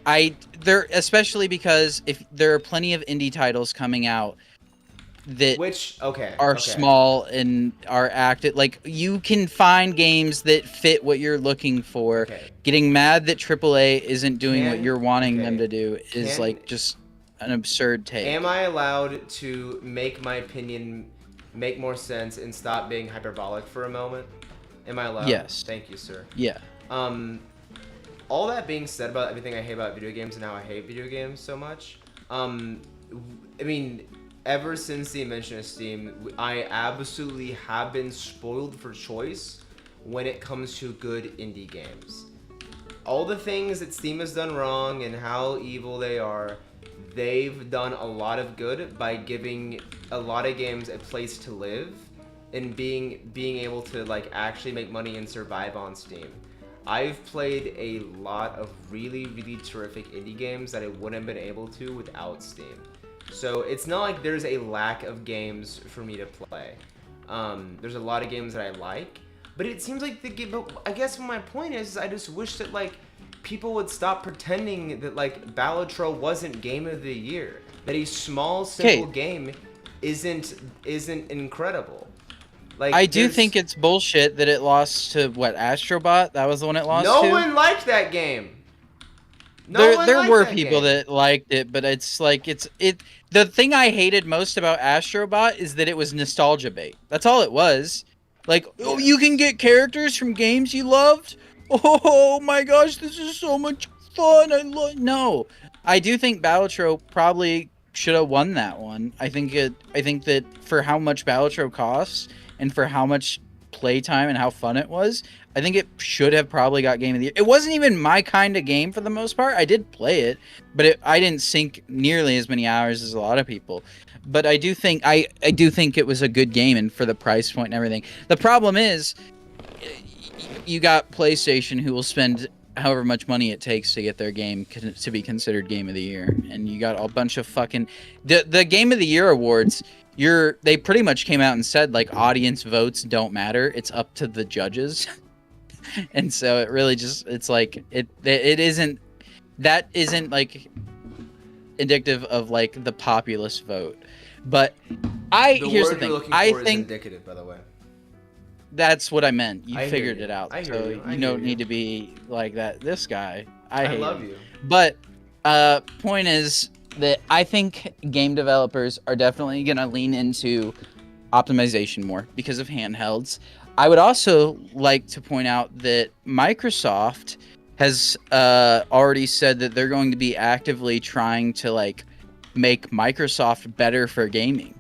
Especially because if there are plenty of indie titles coming out that are small and are active. Like, you can find games that fit what you're looking for. Getting mad that AAA isn't doing what you're wanting them to do is like just an absurd take. Am I allowed to make my opinion make more sense and stop being hyperbolic for a moment? Am I allowed? Yes. Thank you, sir. Yeah. All that being said about everything I hate about video games and how I hate video games so much, I mean, ever since the invention of Steam, I absolutely have been spoiled for choice when it comes to good indie games. All the things that Steam has done wrong and how evil they are, they've done a lot of good by giving a lot of games a place to live and being able to like actually make money and survive on Steam. I've played a lot of really, really terrific indie games that I wouldn't have been able to without Steam. So it's not like there's a lack of games for me to play. There's a lot of games that I like, but it seems like the game. But I guess my point is I just wish that like people would stop pretending that like Balatro wasn't game of the year. That a small, simple game isn't incredible. Like I do think it's bullshit that it lost to what, Astrobot? That was the one it lost to? No one liked that game. There were people that liked it, but it's like the thing I hated most about Astrobot is that it was nostalgia bait. That's all it was. Like, oh, you can get characters from games you loved? Oh my gosh, this is so much fun. No. I do think Balatro probably should have won that one. I think that for how much Balatro costs and for how much playtime and how fun it was, I think it should have probably got Game of the Year. It wasn't even my kind of game for the most part. I did play it, but I didn't sink nearly as many hours as a lot of people. But I do think it was a good game, and for the price point and everything. The problem is, you got PlayStation, who will spend however much money it takes to get their game to be considered Game of the Year, and you got a bunch of fucking the Game of the Year awards. They pretty much came out and said like audience votes don't matter. It's up to the judges. And so it really just, it's like it isn't like indicative of like the populist vote. But here's the thing. I think indicative, by the way. That's what I meant. You figured you. it out. I So hear you. you don't need to be like that. This guy, I hate love him. you. But point is that I think game developers are definitely gonna lean into optimization more because of handhelds. I would also like to point out that Microsoft has already said that they're going to be actively trying to like make Microsoft better for gaming,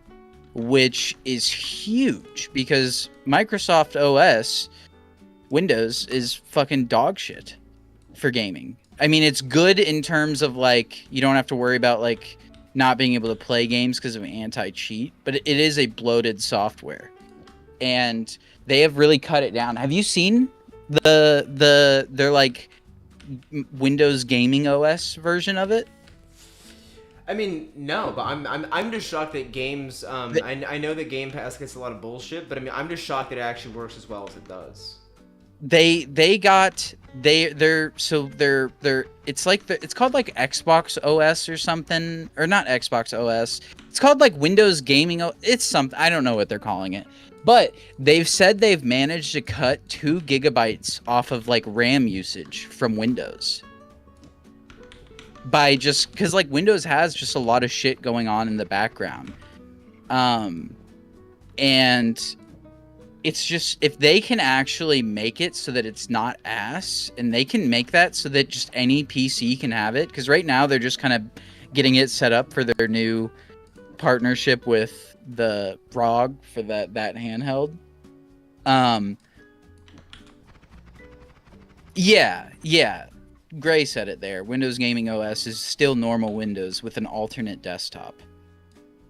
which is huge because Microsoft OS Windows is fucking dog shit for gaming. I mean, it's good in terms of like you don't have to worry about like not being able to play games because of anti-cheat, but it is a bloated software. And they have really cut it down. Have you seen their like Windows Gaming OS version of it? I mean, no, but I'm just shocked that games. I know that Game Pass gets a lot of bullshit, but I mean, I'm just shocked that it actually works as well as it does. They're it's like it's called like Xbox OS or something, or not Xbox OS. It's called like Windows Gaming it's something, I don't know what they're calling it. But they've said they've managed to cut 2 gigabytes off of like RAM usage from Windows. By just because like Windows has just a lot of shit going on in the background. And it's just, if they can actually make it so that it's not ass, and they can make that so that just any PC can have it, because right now they're just kind of getting it set up for their new partnership with the ROG for that handheld. Yeah. Gray said it there. Windows Gaming OS is still normal Windows with an alternate desktop.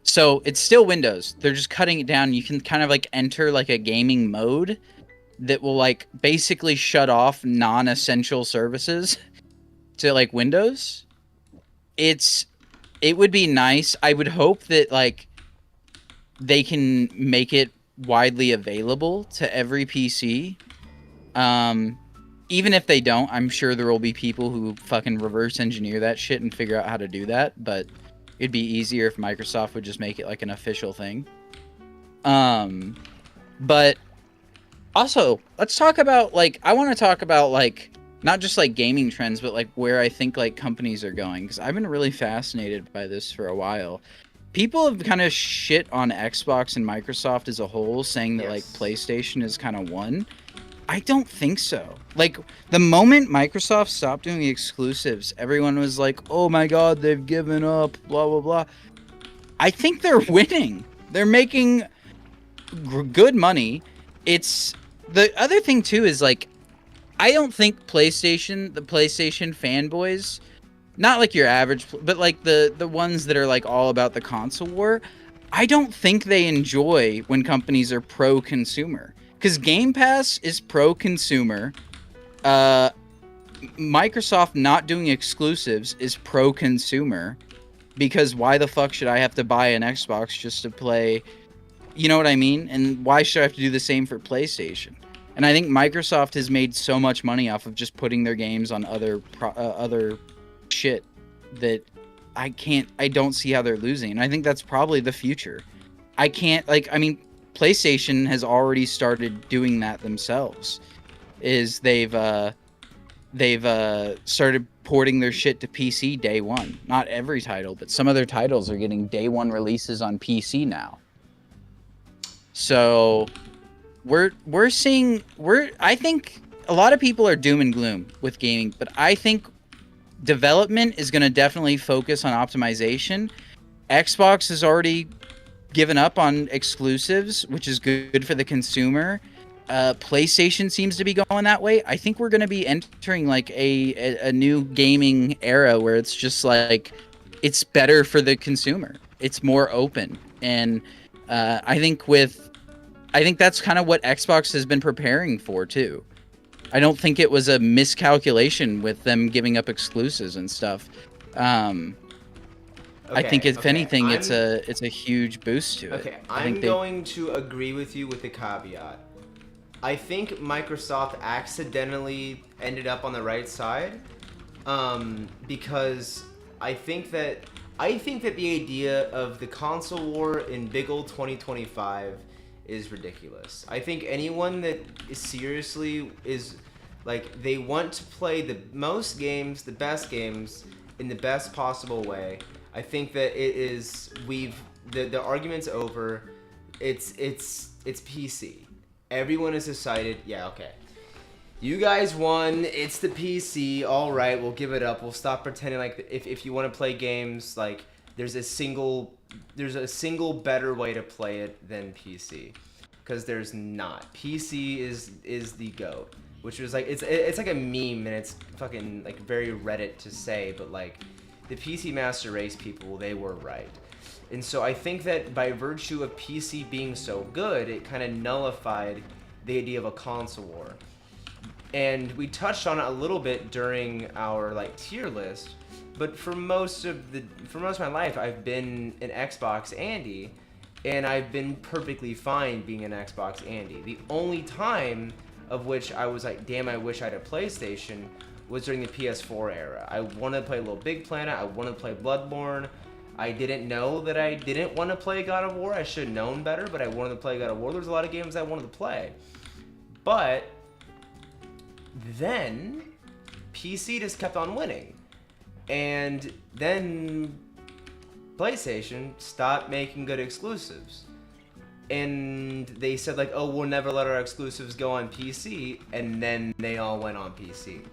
So it's still Windows. They're just cutting it down. You can kind of like enter like a gaming mode that will like basically shut off non-essential services to like Windows. It would be nice. I would hope that like they can make it widely available to every PC. Even if they don't, I'm sure there will be people who fucking reverse engineer that shit and figure out how to do that, but it'd be easier if Microsoft would just make it like an official thing. But also, let's talk about like, I want to talk about like, not just like gaming trends, but like where I think like companies are going, because I've been really fascinated by this for a while. People have kind of shit on Xbox and Microsoft as a whole, saying that like PlayStation is kind of won. I don't think so. Like, the moment Microsoft stopped doing exclusives, everyone was like, oh my god, they've given up, blah, blah, blah. I think they're winning. They're making good money. It's... The other thing, too, is, like, I don't think the PlayStation fanboys, not like your average, but like the ones that are like all about the console war, I don't think they enjoy when companies are pro-consumer. Because Game Pass is pro-consumer. Microsoft not doing exclusives is pro-consumer. Because why the fuck should I have to buy an Xbox just to play? You know what I mean? And why should I have to do the same for PlayStation? And I think Microsoft has made so much money off of just putting their games on other shit that I don't see how they're losing. And I think that's probably the future. I mean, PlayStation has already started doing that themselves. They've started porting their shit to PC day one. Not every title, but some of their titles are getting day one releases on PC now. So I think a lot of people are doom and gloom with gaming, but I think development is going to definitely focus on optimization. Xbox has already given up on exclusives, which is good for the consumer. PlayStation seems to be going that way. I think we're going to be entering like a new gaming era where it's just like it's better for the consumer. It's more open, and I think that's kind of what Xbox has been preparing for too. I don't think it was a miscalculation with them giving up exclusives and stuff. I think if anything, it's a huge boost to it. Okay, I'm going to agree with you with the caveat. I think Microsoft accidentally ended up on the right side, because I think that the idea of the console war in big old 2025 is ridiculous. I think anyone that is seriously is like they want to play the most games, the best games in the best possible way. I think that it is the argument's over. It's PC. Everyone has decided, yeah, okay. You guys won. It's the PC. All right, we'll give it up. We'll stop pretending like if you want to play games, like there's a single better way to play it than PC, because there's not. PC is the GOAT, which was like it's like a meme, and it's fucking like very Reddit to say, but like the PC Master Race people, they were right. And so I think that by virtue of PC being so good, it kind of nullified the idea of a console war. And we touched on it a little bit during our like tier list, but for most of my life, I've been an Xbox Andy, and I've been perfectly fine being an Xbox Andy. The only time of which I was like, damn, I wish I had a PlayStation, was during the PS4 era. I wanted to play Little Big Planet. I wanted to play Bloodborne. I didn't know that I didn't want to play God of War. I should have known better, but I wanted to play God of War. There's a lot of games I wanted to play. But then PC just kept on winning. And then PlayStation stopped making good exclusives. And they said like, oh, we'll never let our exclusives go on PC. And then they all went on PC.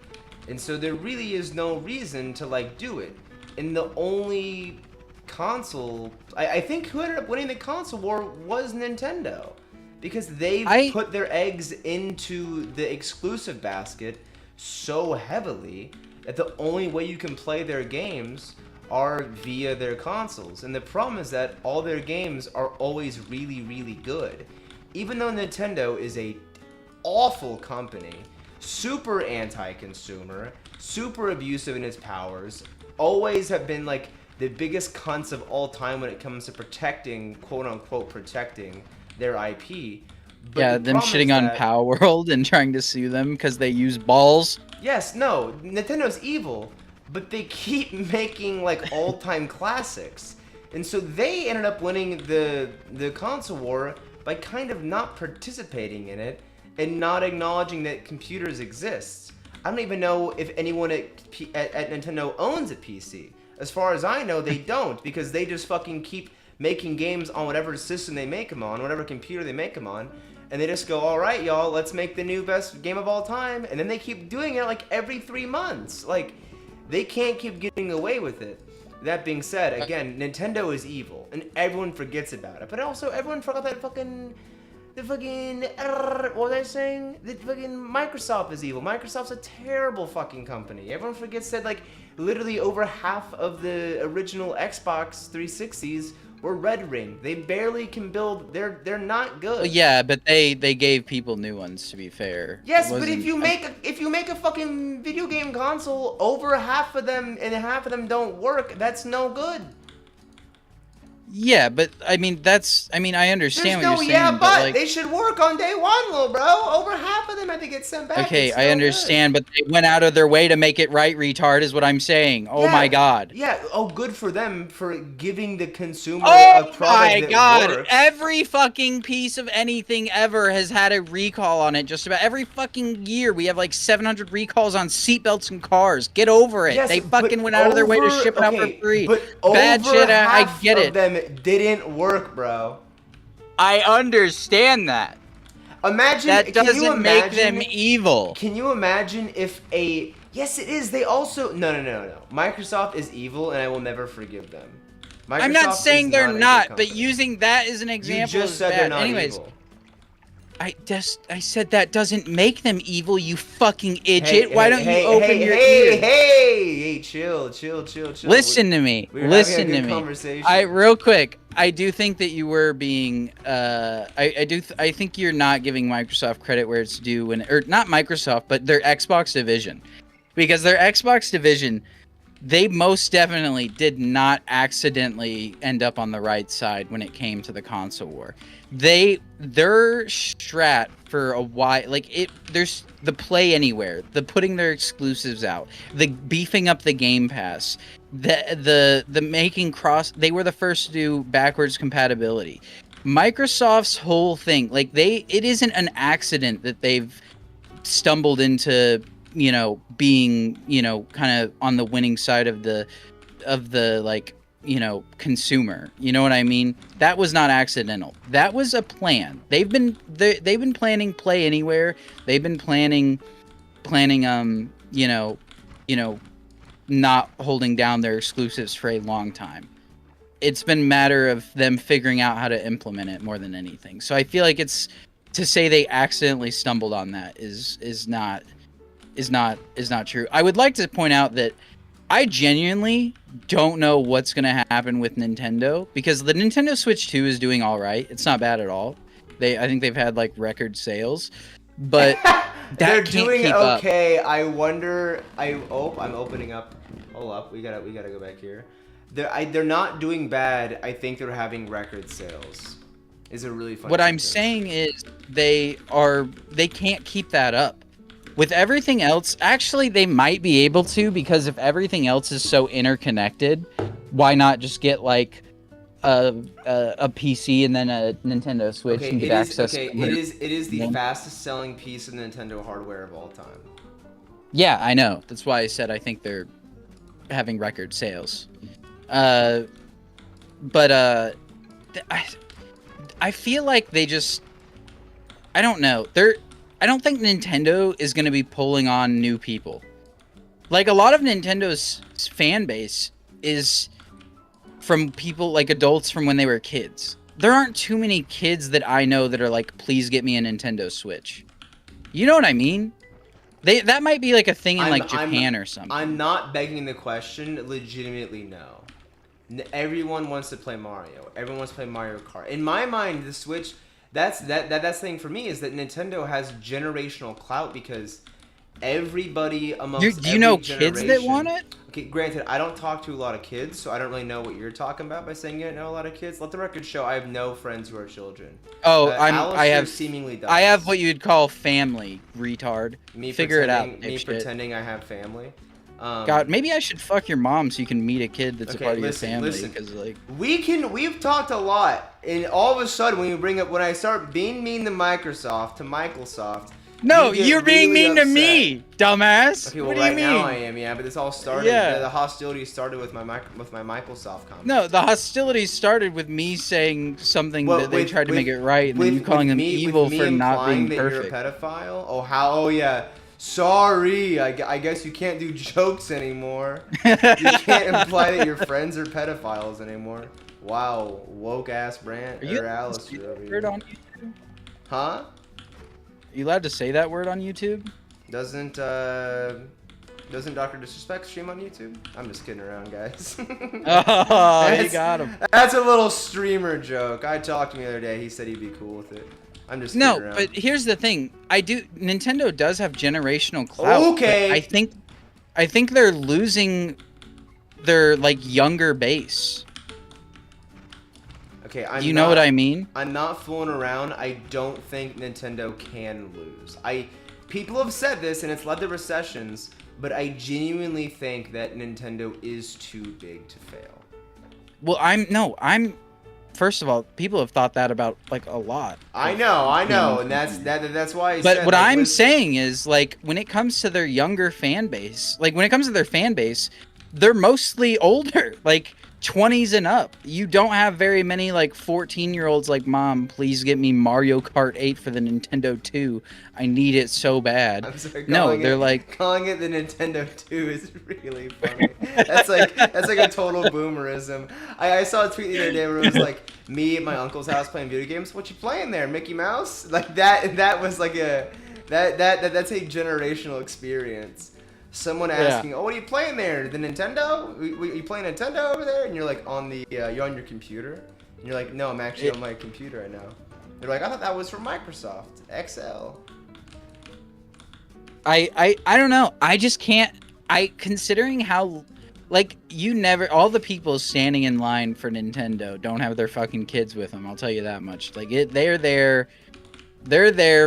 And so there really is no reason to like do it. And the only console, I think who ended up winning the console war was Nintendo, because they put their eggs into the exclusive basket so heavily that the only way you can play their games are via their consoles. And the problem is that all their games are always really, really good. Even though Nintendo is a awful company, super anti-consumer, super abusive in its powers, always have been like the biggest cunts of all time when it comes to protecting, quote unquote, protecting their IP. But yeah, them shitting on Power World and trying to sue them because they use balls. Yes, no, Nintendo's evil, but they keep making like all-time classics. And so they ended up winning the console war by kind of not participating in it and not acknowledging that computers exist. I don't even know if anyone at Nintendo owns a PC. As far as I know, they don't, because they just fucking keep making games on whatever system they make them on, whatever computer they make them on, and they just go, all right, y'all, let's make the new best game of all time, and then they keep doing it like every 3 months. Like, they can't keep getting away with it. That being said, again, Nintendo is evil, and everyone forgets about it, but also everyone forgot that what was I saying? The fucking Microsoft is evil. Microsoft's a terrible fucking company. Everyone forgets that, like, literally over half of the original Xbox 360s were Red Ring. They barely can build. They're not good. Yeah, but they gave people new ones, to be fair. Yes, but if you make a fucking video game console, over half of them don't work, that's no good. Yeah, but I mean I understand what you're saying, but like they should work on day one, little bro. Over half of them had to get sent back. okay, It's I still good. understand, but they went out of their way to make it right, retard, is what I'm saying. Oh my Yeah, god. yeah. Oh, good for them for giving the consumer Oh a product my that god. works. Every fucking piece of anything ever has had a recall on it. Just about every fucking year we have like 700 recalls on seatbelts and cars. Get over it. Yes, They fucking but went out of their way to ship it out for free. Bad over shit, I half get of it. them didn't work, bro. I understand that. Imagine, That can you doesn't make them imagine? evil. Can you imagine if a yes, it is. They also no. Microsoft is evil, and I will never forgive them. I'm not Microsoft saying is they're not a good not, but company. using that as an You example just is said they're bad. not Anyways, evil. I said that doesn't make them evil, you fucking Hey, idiot. Why hey, don't you hey, open hey, your hey, ears? hey, chill. Listen to me. We were having a Listen to good me. conversation. Real quick, I do think that you were being I think you're not giving Microsoft credit where it's due when or not Microsoft, but their Xbox division. Because their Xbox division, they most definitely did not accidentally end up on the right side when it came to the console war. Their strat for a while, there's the play anywhere, the putting their exclusives out, the beefing up the Game Pass, the making cross. They were the first to do backwards compatibility. Microsoft's whole thing, it isn't an accident that they've stumbled into being kind of on the winning side of the consumer. You know what I mean? That was not accidental. That was a plan. They've been planning play anywhere. They've been planning not holding down their exclusives for a long time. It's been a matter of them figuring out how to implement it more than anything. So I feel like it's to say they accidentally stumbled on that is not true. I would like to point out that I genuinely don't know what's going to happen with Nintendo because the Nintendo Switch 2 is doing all right. It's not bad at all. I think they've had like record sales, but They're that can't doing keep up. okay. I wonder. I'm opening up. Hold up. We gotta go back here. They're not doing bad. I think they're having record sales. Is a really funny. What I'm sentence. saying is they can't keep that up. With everything else, actually, they might be able to because if everything else is so interconnected, why not just get like a PC and then a Nintendo Switch and get access? Okay, it is the fastest selling piece of Nintendo hardware of all time. Yeah, I know. That's why I said I think they're having record sales. I feel like they just I don't know. I don't think Nintendo is going to be pulling on new people. Like a lot of Nintendo's fan base is from people like adults from when they were kids. There aren't too many kids that I know that are like, please get me a Nintendo Switch. You know what I mean? That might be like a thing in like Japan or something. I'm not begging the question. Legitimately, no. Everyone wants to play Mario. Everyone wants to play Mario Kart. In my mind, the Switch. That's the thing for me is that Nintendo has generational clout because everybody amongst Do you know generation, kids that want it? Okay, granted, I don't talk to a lot of kids, so I don't really know what you're talking about by saying you don't know a lot of kids. Let the record show I have no friends who are children. Oh, I have seemingly does. I have what you'd call family, retard. Figure it out. Me pretending I have family. God, maybe I should fuck your mom so you can meet a kid that's a part of your family. Listen. Because like we've talked a lot, and all of a sudden when I start being mean to Microsoft. No, you're being mean to me, dumbass. Okay, well, what do you mean? Now I am, yeah, but this all started. Yeah. The hostility started with my Microsoft comment. No, the hostility started with me saying something that they tried to make it right, and then you calling them evil for not being perfect. You're a pedophile? Oh yeah. Sorry, I guess you can't do jokes anymore. You can't imply that your friends are pedophiles anymore. Wow, woke ass Brant or Alistair over here. On YouTube? Huh? Are you allowed to say that word on YouTube? Doesn't Dr. Disrespect stream on YouTube? I'm just kidding around, guys. Oh, you got him. That's a little streamer joke. I talked to him the other day. He said he'd be cool with it. I'm just kidding around. But here's the thing. Nintendo does have generational clout. Okay. I think they're losing their like younger base. Okay, You know what I mean? I'm not fooling around. I don't think Nintendo can lose. People have said this and it's led to recessions, but I genuinely think that Nintendo is too big to fail. Well, first of all, people have thought that about like a lot. I know, and that's why I said. But what like, I'm saying is, like, when it comes to their younger fan base, they're mostly older, like 20s and up. You don't have very many like 14-year-olds like, Mom, please get me Mario Kart 8 for the Nintendo 2. I need it so bad. I'm sorry, They're like calling it the Nintendo 2 is really funny. That's like a total boomerism. I saw a tweet the other day where it was like me at my uncle's house playing video games. What you playing there, Mickey Mouse? Like that was like that's a generational experience. Someone asking, "Oh, what are you playing there? The Nintendo? You playing Nintendo over there?" And you're like you're on your computer. And you're like, "No, I'm actually on my computer right now." They're like, "I thought that was from Microsoft Excel." I don't know. I just can't. Considering how, like, all the people standing in line for Nintendo don't have their fucking kids with them. I'll tell you that much. Like, they're there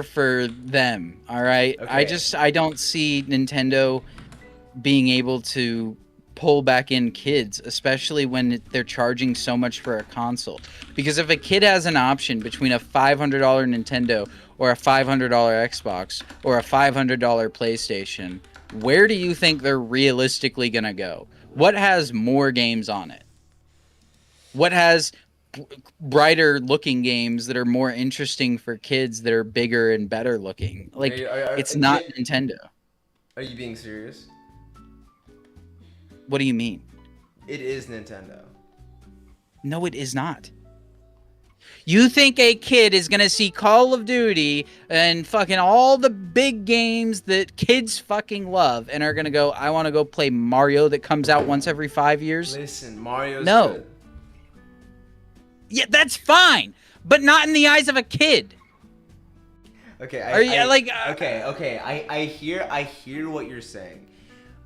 for them. All right. Okay. I don't see Nintendo being able to pull back in kids, especially when they're charging so much for a console. Because if a kid has an option between a $500 Nintendo or a $500 Xbox or a $500 PlayStation, where do you think they're realistically going to go? What has more games on it? What has brighter looking games that are more interesting for kids that are bigger and better looking? Like, it's not Nintendo. Are you being serious? What do you mean? It is Nintendo. No, it is not. You think a kid is gonna see Call of Duty and fucking all the big games that kids fucking love and are gonna go, I want to go play Mario that comes out once every 5 years? Listen, Mario's No. good. Yeah, that's fine, but not in the eyes of a kid. Okay, I hear what you're saying.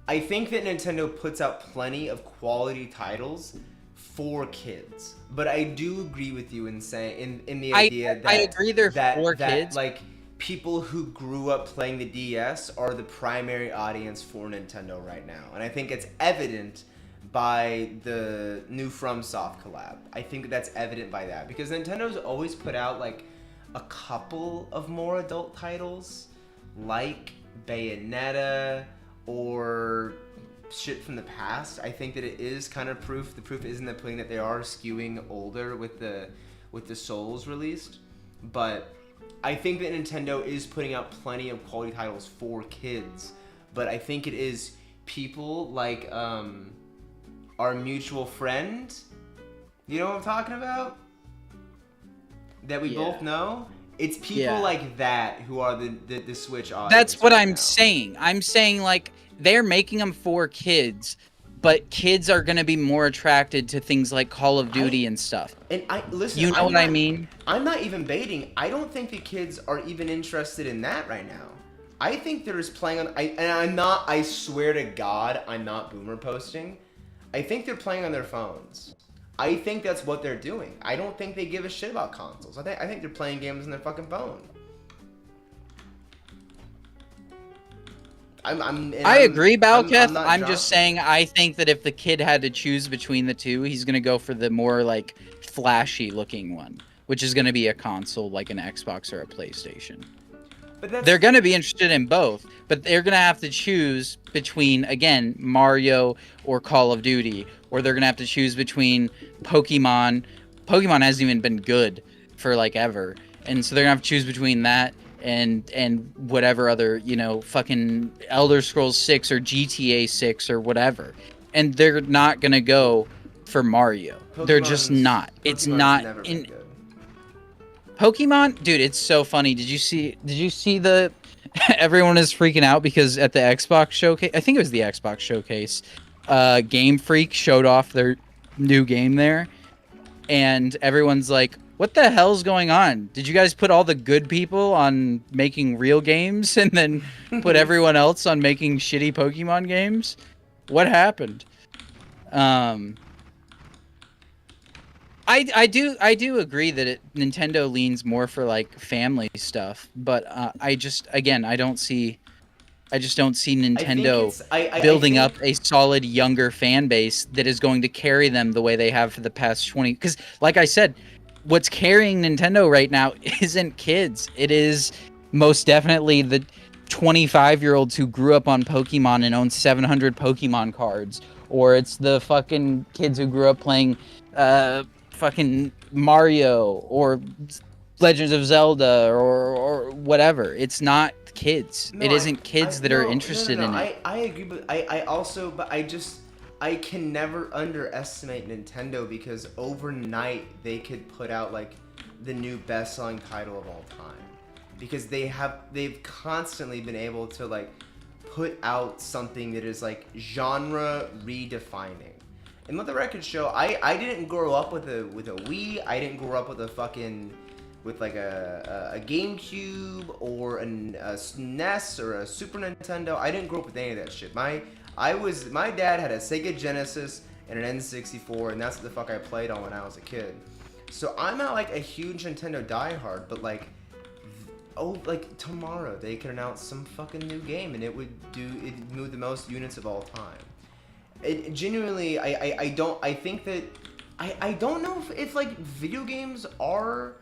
I think that Nintendo puts out plenty of quality titles for kids, but I do agree with you in saying in the idea that I agree they're for kids. Like, people who grew up playing the DS are the primary audience for Nintendo right now, and I think it's evident by the new FromSoft collab. I think that's evident by that because Nintendo's always put out like a couple of more adult titles, like Bayonetta or shit from the past. I think that it is kind of proof. The proof is in the pudding that they are skewing older with the Souls released. But I think that Nintendo is putting out plenty of quality titles for kids. But I think it is people like our mutual friend. You know what I'm talking about? That we both know. It's people like that who are the Switch audience. That's what I'm saying. I'm saying, like, they're making them for kids, but kids are going to be more attracted to things like Call of Duty and stuff. And listen, you know what I mean? I'm not even baiting. I don't think the kids are even interested in that right now. I think they're just playing on. I swear to God, I'm not boomer posting. I think they're playing on their phones. I think that's what they're doing. I don't think they give a shit about consoles. I think they're playing games on their fucking phone. I agree, Balketh. I'm just saying I think that if the kid had to choose between the two, he's going to go for the more, like, flashy looking one, which is going to be a console like an Xbox or a PlayStation. They're going to be interested in both, but they're going to have to choose between, again, Mario or Call of Duty, or they're going to have to choose between Pokemon. Pokemon hasn't even been good for, like, ever. And so they're going to have to choose between that and whatever other, you know, fucking Elder Scrolls 6 or GTA 6 or whatever. And they're not going to go for Mario. They're just not. It's not in Pokemon, dude, it's so funny. Did you see the everyone is freaking out because at the Xbox showcase, I think it was the Xbox showcase, Game Freak showed off their new game there, and everyone's like, what the hell's going on? Did you guys put all the good people on making real games and then put everyone else on making shitty Pokemon games? What happened? I do agree that Nintendo leans more for like family stuff, but I just again I just don't see I think Nintendo it's I building think up a solid younger fan base that is going to carry them the way they have for the past 20. Because, like I said, what's carrying Nintendo right now isn't kids. It is most definitely the 25-year-olds who grew up on Pokemon and own 700 Pokemon cards, or it's the fucking kids who grew up playing fucking Mario or Legends of Zelda or whatever. It's not kids. no It isn't I kids that are interested in it. I agree, but I also but I just I can never underestimate Nintendo because overnight they could put out like the new best-selling title of all time because they've constantly been able to like put out something that is like genre redefining. And let the record show, I didn't grow up with a Wii. I didn't grow up with a fucking with like a GameCube or a NES or a Super Nintendo. I didn't grow up with any of that shit. My dad had a Sega Genesis and an N64, and that's what the fuck I played on when I was a kid. So I'm not like a huge Nintendo diehard, but like like tomorrow they could announce some fucking new game and it move the most units of all time. It genuinely, I don't, I think that, I don't know if like video games are,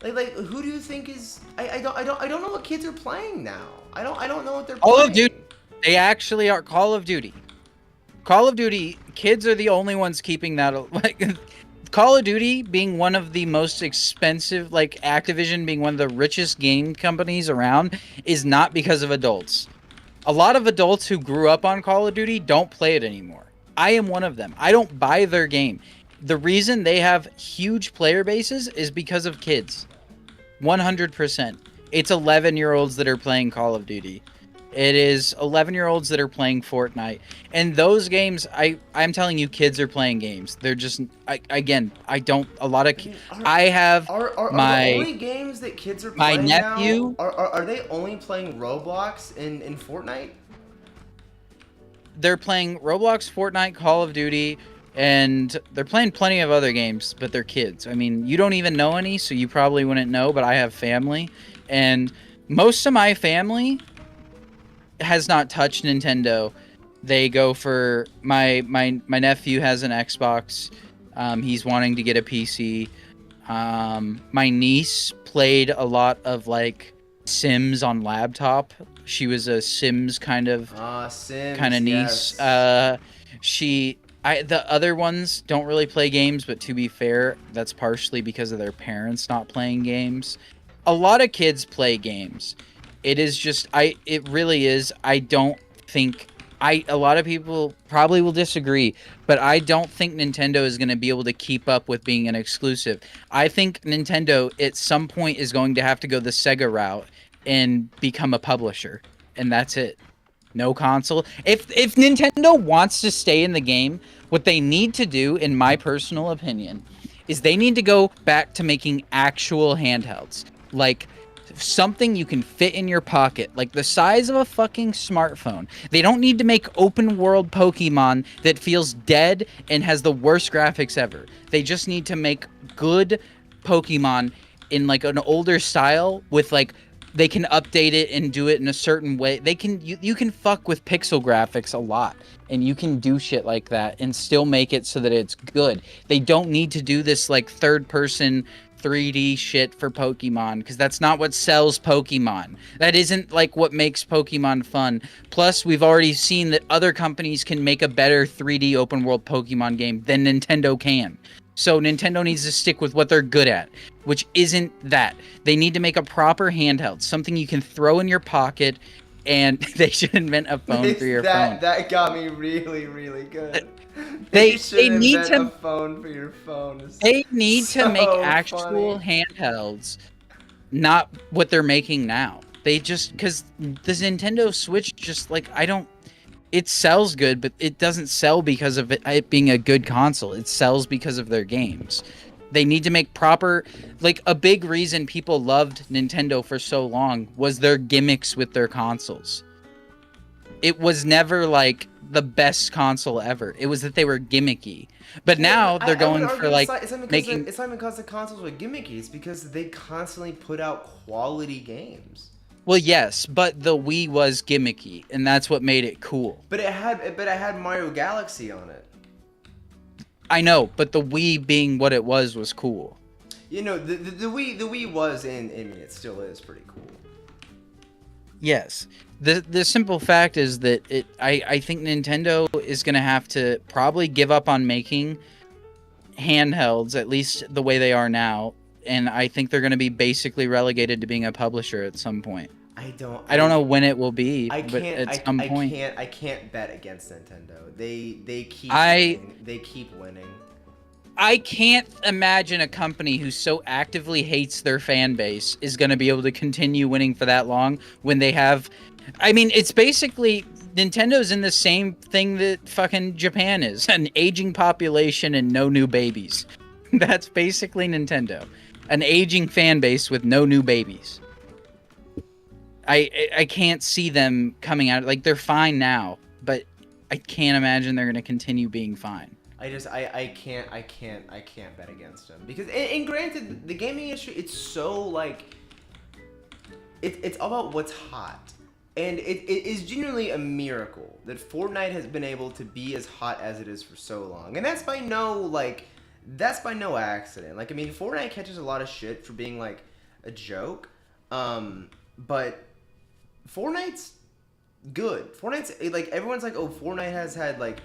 like who do you think is, I don't know what kids are playing now. I don't know what they're Call playing. of Duty. They actually are Call of Duty. Call of Duty, kids are the only ones keeping that. Like, Call of Duty being one of the most expensive, like Activision being one of the richest game companies around, is not because of adults. A lot of adults who grew up on Call of Duty don't play it anymore. I am one of them. I don't buy their game. The reason they have huge player bases is because of kids. 100%. It's 11-year-olds that are playing Call of Duty. It is 11-year-olds that are playing Fortnite. And those games, I'm telling you, kids are playing games. They're just, I don't, a lot of, I have are my, the only games that kids are my playing nephew, now, are they only playing Roblox in Fortnite? they're playing Roblox, Fortnite, Call of Duty, and they're playing plenty of other games, but they're kids. I mean, you don't even know any, so you probably wouldn't know, but I have family. And most of my family has not touched Nintendo. They go for my nephew has an Xbox. He's wanting to get a PC. My niece played a lot of like Sims on laptop. She was a Sims kind of Sims, niece. yes. The other ones don't really play games, but to be fair, that's partially because of their parents not playing games. A lot of kids play games. It is just it really is. I don't think a lot of people probably will disagree, but I don't think Nintendo is going to be able to keep up with being an exclusive. I think Nintendo at some point is going to have to go the Sega route and become a publisher, and that's it. No console. If Nintendo wants to stay in the game, what they need to do, in my personal opinion, is they need to go back to making actual handhelds. Like something you can fit in your pocket, like the size of a fucking smartphone. They don't need to make open world Pokemon that feels dead and has the worst graphics ever. They just need to make good Pokemon in like an older style with like they can update it and do it in a certain way. They can you can fuck with pixel graphics a lot and you can do shit like that and still make it so that it's good. They don't need to do this like third person 3D shit for Pokemon because that's not what sells Pokemon. That isn't like what makes Pokemon fun. Plus, we've already seen that other companies can make a better 3D open world Pokemon game than Nintendo can. So Nintendo needs to stick with what they're good at, which isn't that. They need to make a proper handheld, something you can throw in your pocket, and they should invent a phone for your phone. That got me really, really good. They need need to a phone for your phone. They need to make actual funny. handhelds, not what they're making now. They just because the Nintendo Switch just like it sells good, but it doesn't sell because of it being a good console. It sells because of their games. They need to make proper, like a big reason people loved Nintendo for so long was their gimmicks with their consoles. It was never like the best console ever. It was that they were gimmicky. But Well, now they're I would going argue for like it's making. not because the consoles were gimmicky. It's because they constantly put out quality games. Well, yes, but the Wii was gimmicky, and that's what made it cool. But it had Mario Galaxy on it. I know, but the Wii being what it was cool. You know, the Wii was, and I mean, it still is pretty cool. Yes. The simple fact is that I think Nintendo is going to have to probably give up on making handhelds, at least the way they are now, and I think they're going to be basically relegated to being a publisher at some point. I don't know when it will be, but at some point. I can't bet against Nintendo. They keep winning. I can't imagine a company who so actively hates their fan base is going to be able to continue winning for that long when they have... I mean, it's basically... Nintendo's in the same thing that fucking Japan is. An aging population and no new babies. That's basically Nintendo. An aging fan base with no new babies. I can't see them coming out... Like, they're fine now, but I can't imagine they're going to continue being fine. I can't bet against them because and granted the gaming industry it's so like it's all about what's hot and it is genuinely a miracle that Fortnite has been able to be as hot as it is for so long, and that's by no accident. Like, I mean, Fortnite catches a lot of shit for being like a joke, but Fortnite's good. Fortnite's like, everyone's like, oh, Fortnite has had like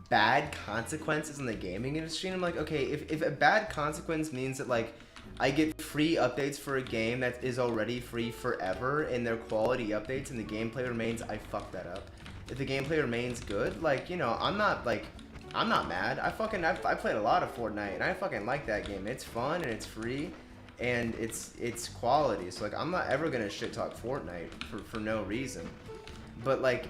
bad consequences in the gaming industry, and I'm like, okay, if a bad consequence means that like I get free updates for a game that is already free forever and they're quality updates and the gameplay remains, I fucked that up. If the gameplay remains good, like, you know, I'm not mad. I played a lot of Fortnite and I fucking like that game. It's fun and it's free and it's quality. So like, I'm not ever gonna shit talk Fortnite for no reason. But like,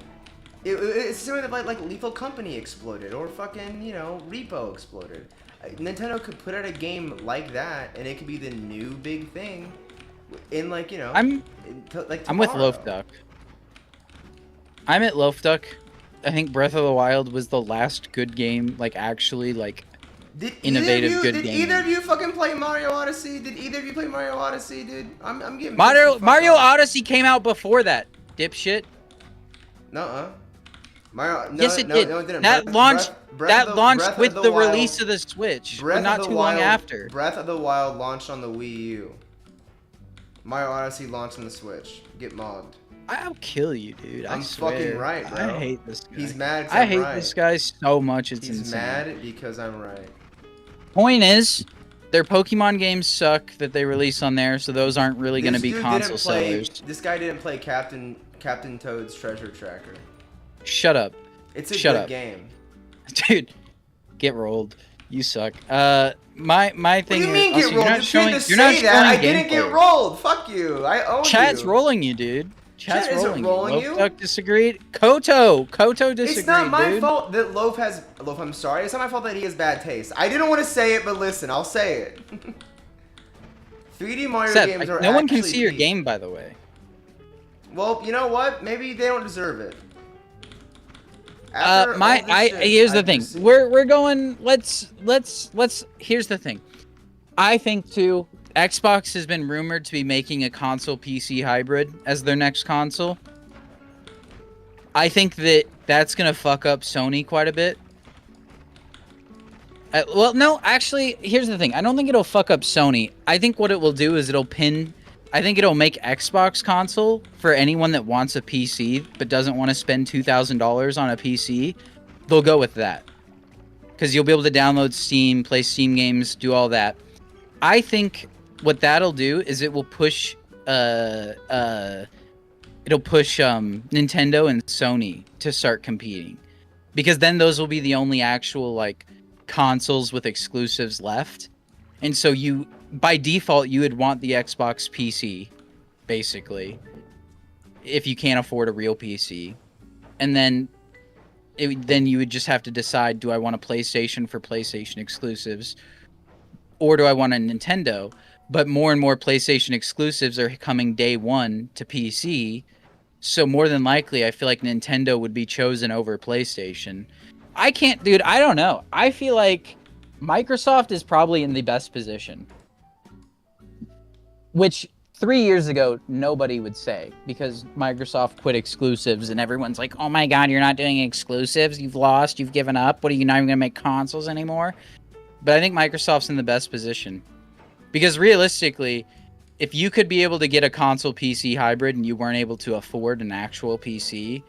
it's similar to like Lethal Company exploded or fucking, you know, Repo exploded. Nintendo could put out a game like that and it could be the new big thing in like, you know, I'm with Loaf Duck. I'm at Loaf Duck. I think Breath of the Wild was the last good game, like actually like innovative good game. Did either of you fucking play Mario Odyssey? Did either of you play Mario Odyssey, dude? I'm getting Mario Odyssey came out before that, dipshit. Nuh-uh. Yes, it did. It didn't. That launched with the release of the Switch, but not too long after. Breath of the Wild launched on the Wii U. Mario Odyssey launched on the Switch. Get mogged. I'll kill you, dude. I'm fucking right, bro. I hate this guy. He's mad. I hate this guy so much. It's insane. He's mad because I'm right. Point is, their Pokemon games suck that they release on there, so those aren't really going to be console sellers. This guy didn't play Captain Toad's Treasure Tracker. Shut up. It's a good game. Dude, get rolled. You suck. My thing is... What do you mean get rolled? You're not showing I didn't get rolled. Fuck you. I own you. Chat's rolling you, dude. Chat's rolling you. Loaf Duck disagreed. Koto disagreed, It's not my dude. fault that Loaf, I'm sorry. It's not my fault that he has bad taste. I didn't want to say it, but listen, I'll say it. 3D Mario Seth, games are no one can actually see your game, by the way. Well, you know what? Maybe they don't deserve it. Here's the thing. We're going. Let's. Here's the thing. I think too. Xbox has been rumored to be making a console PC hybrid as their next console. I think that's gonna fuck up Sony quite a bit. Well, no, actually, here's the thing. I don't think it'll fuck up Sony. I think what it will do is I think it'll make Xbox console for anyone that wants a PC but doesn't want to spend $2,000 on a PC. They'll go with that. Because you'll be able to download Steam, play Steam games, do all that. I think what that'll do is it will push Nintendo and Sony to start competing. Because then those will be the only actual like consoles with exclusives left. And so by default, you would want the Xbox PC, basically, if you can't afford a real PC. And then you would just have to decide, do I want a PlayStation for PlayStation exclusives, or do I want a Nintendo? But more and more PlayStation exclusives are coming day one to PC, So more than likely, I feel like Nintendo would be chosen over PlayStation. I can't, dude. I don't know. I feel like Microsoft is probably in the best position, which 3 years ago nobody would say, because Microsoft quit exclusives and everyone's like, "Oh my God, you're not doing exclusives. You've lost. You've given up. What are you not even gonna make consoles anymore?" But I think Microsoft's in the best position because realistically, if you could be able to get a console PC hybrid and you weren't able to afford an actual PC,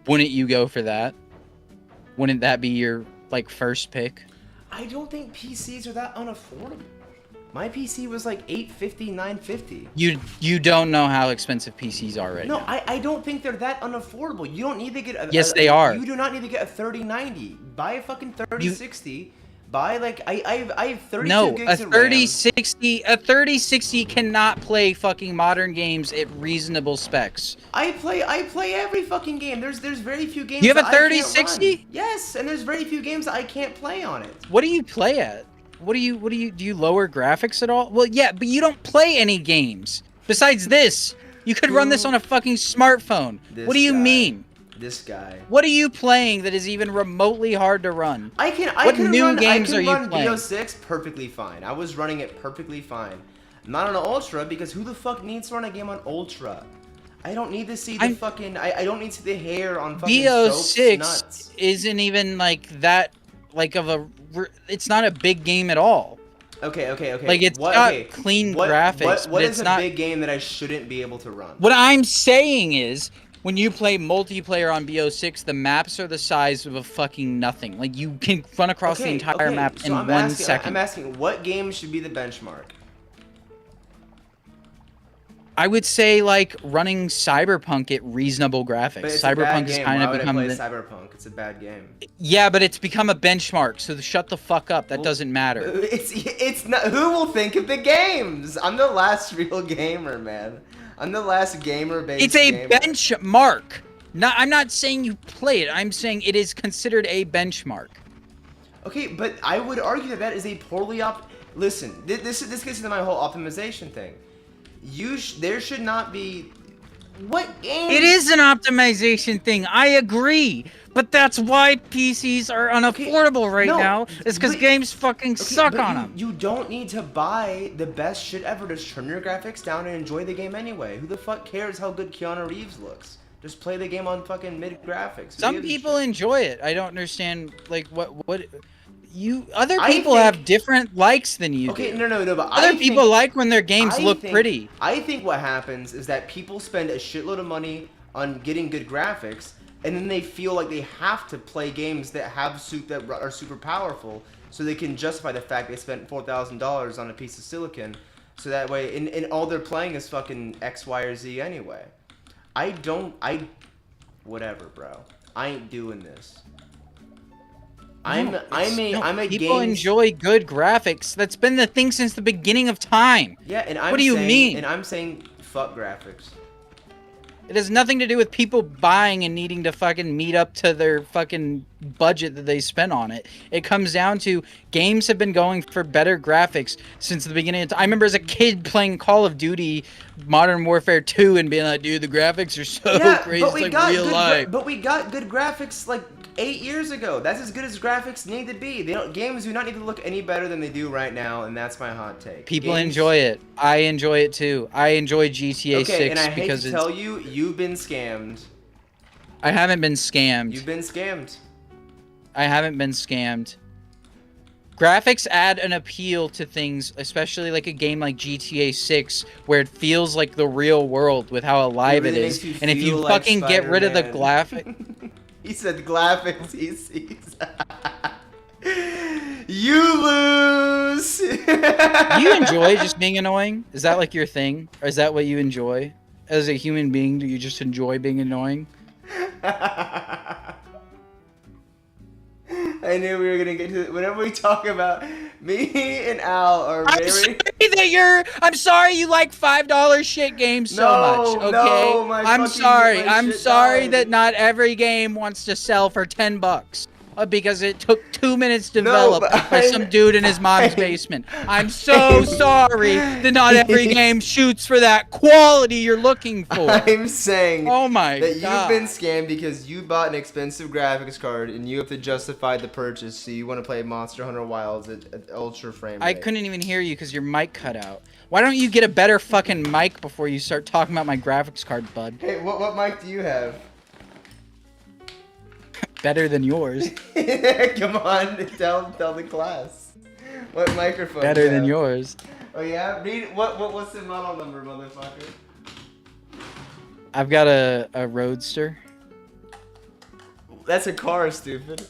wouldn't you go for that? Wouldn't that be your like first pick? I don't think PCs are that unaffordable. My PC was like $850, $950. You don't know how expensive PCs are right No, now. I don't think they're that unaffordable. You don't need to get a... Yes, they are. You do not need to get a 3090. Buy a fucking 3060. Buy like... I have 32 No, gigs a of 3060 a 3060 cannot play fucking modern games at reasonable specs. I play every fucking game. There's very few games You have a that I can't 3060? run. Yes, and there's very few games that I can't play on it. What do you play at? Do you lower graphics at all? Well, yeah, but you don't play any games. Besides this, you could run this on a fucking smartphone. What do you mean? This guy. What are you playing that is even remotely hard to run? What new games are you playing? BO6 perfectly fine. I was running it perfectly fine. Not on an Ultra, because who the fuck needs to run a game on Ultra? I don't need to see the fucking... I don't need to see the hair on fucking BO6 nuts. isn't even like that, like of a... It's not a big game at all. Okay. Like, it's got clean graphics, What but is it's a not... big game that I shouldn't be able to run? What I'm saying is, when you play multiplayer on BO6, the maps are the size of a fucking nothing. Like, you can run across the entire map in 1 second. I'm asking, what game should be the benchmark? I would say, like, running Cyberpunk at reasonable graphics. But it's Cyberpunk is kind of become... Why would I play Cyberpunk? It's a bad game. Yeah, but it's become a benchmark, so shut the fuck up. That doesn't matter. It's not... Who will think of the games? I'm the last real gamer, man. I'm the last gamer-based It's a gamer. benchmark. I'm not saying you play it. I'm saying it is considered a benchmark. Okay, but I would argue that that is a poorly Listen, this gets into my whole optimization thing. There should not be... What game? It is an optimization thing. I agree. But that's why PCs are unaffordable now. It's because games fucking suck on them. You don't need to buy the best shit ever. Just turn your graphics down and enjoy the game anyway. Who the fuck cares how good Keanu Reeves looks? Just play the game on fucking mid graphics. Some people enjoy it. I don't understand, like, what other people have different likes than you do. Okay, no, but other people like when their games look pretty. I think what happens is that people spend a shitload of money on getting good graphics, and then they feel like they have to play games that are super powerful, so they can justify the fact they spent $4,000 on a piece of silicon, so that way, and all they're playing is fucking X, Y, or Z anyway. Whatever, bro. I ain't doing this. People enjoy good graphics. That's been the thing since the beginning of time. Yeah, and what do you mean? And I'm saying fuck graphics. It has nothing to do with people buying and needing to fucking meet up to their fucking budget that they spent on it. It comes down to games have been going for better graphics since the beginning of time. I remember as a kid playing Call of Duty Modern Warfare 2 and being like, dude, the graphics are so crazy. It's like real life. But we got good graphics like 8 years ago. That's as good as graphics need to be. Games do not need to look any better than they do right now, and that's my hot take. People enjoy it. I enjoy it too. I enjoy GTA 6 and I hate to tell you, you've been scammed. I haven't been scammed. You've been scammed. I haven't been scammed. Graphics add an appeal to things, especially like a game like GTA 6, where it feels like the real world with how alive it is. And if you fucking get rid of the graphic... He said graphics he sees. You lose! Do you enjoy just being annoying? Is that like your thing? Or is that what you enjoy? As a human being, do you just enjoy being annoying? I knew we were gonna get to it. Whenever we talk about me and Al are very... I'm sorry you like $5 shit games so much, okay? No, I'm sorry that not every game wants to sell for $10. because it took 2 minutes to No, develop but by some dude in his mom's basement. I'm so sorry that not every game shoots for that quality you're looking for. I'm saying Oh my that God. you've been scammed because you bought an expensive graphics card and you have to justify the purchase, so you want to play Monster Hunter Wilds at ultra frame rate. I couldn't even hear you because your mic cut out. Why don't you get a better fucking mic before you start talking about my graphics card, bud? Hey, what mic do you have? Better than yours. Come on, tell the class. What microphone? Better you than have? yours. Oh yeah, read what's the model number, motherfucker? I've got a Roadster. That's a car, stupid.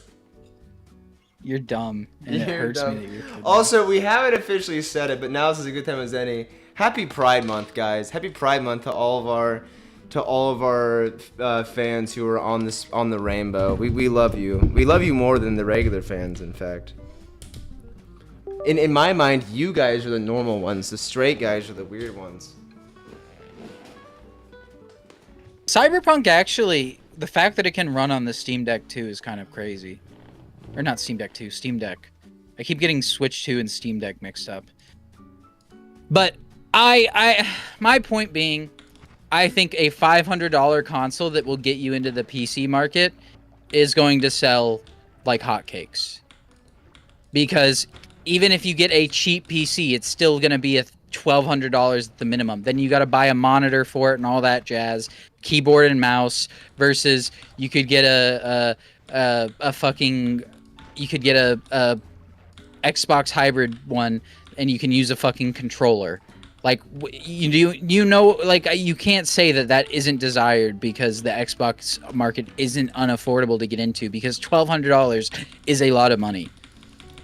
You're dumb, and it You're hurts dumb. me that you're kidding. Also, we haven't officially said it, but now is as good time as any. Happy Pride Month, guys! Happy Pride Month to all of our fans who are on the rainbow. We love you. We love you more than the regular fans, in fact. In my mind, you guys are the normal ones. The straight guys are the weird ones. Cyberpunk actually, the fact that it can run on the Steam Deck 2 is kind of crazy. Or not Steam Deck 2, Steam Deck. I keep getting Switch 2 and Steam Deck mixed up. But my point being, I think a $500 console that will get you into the PC market is going to sell like hotcakes. Because even if you get a cheap PC, it's still going to be $1,200 at the minimum. Then you got to buy a monitor for it and all that jazz, keyboard and mouse. Versus you could get a Xbox hybrid one, and you can use a fucking controller. Like you know, like you can't say that isn't desired because the Xbox market isn't unaffordable to get into, because $1,200 is a lot of money.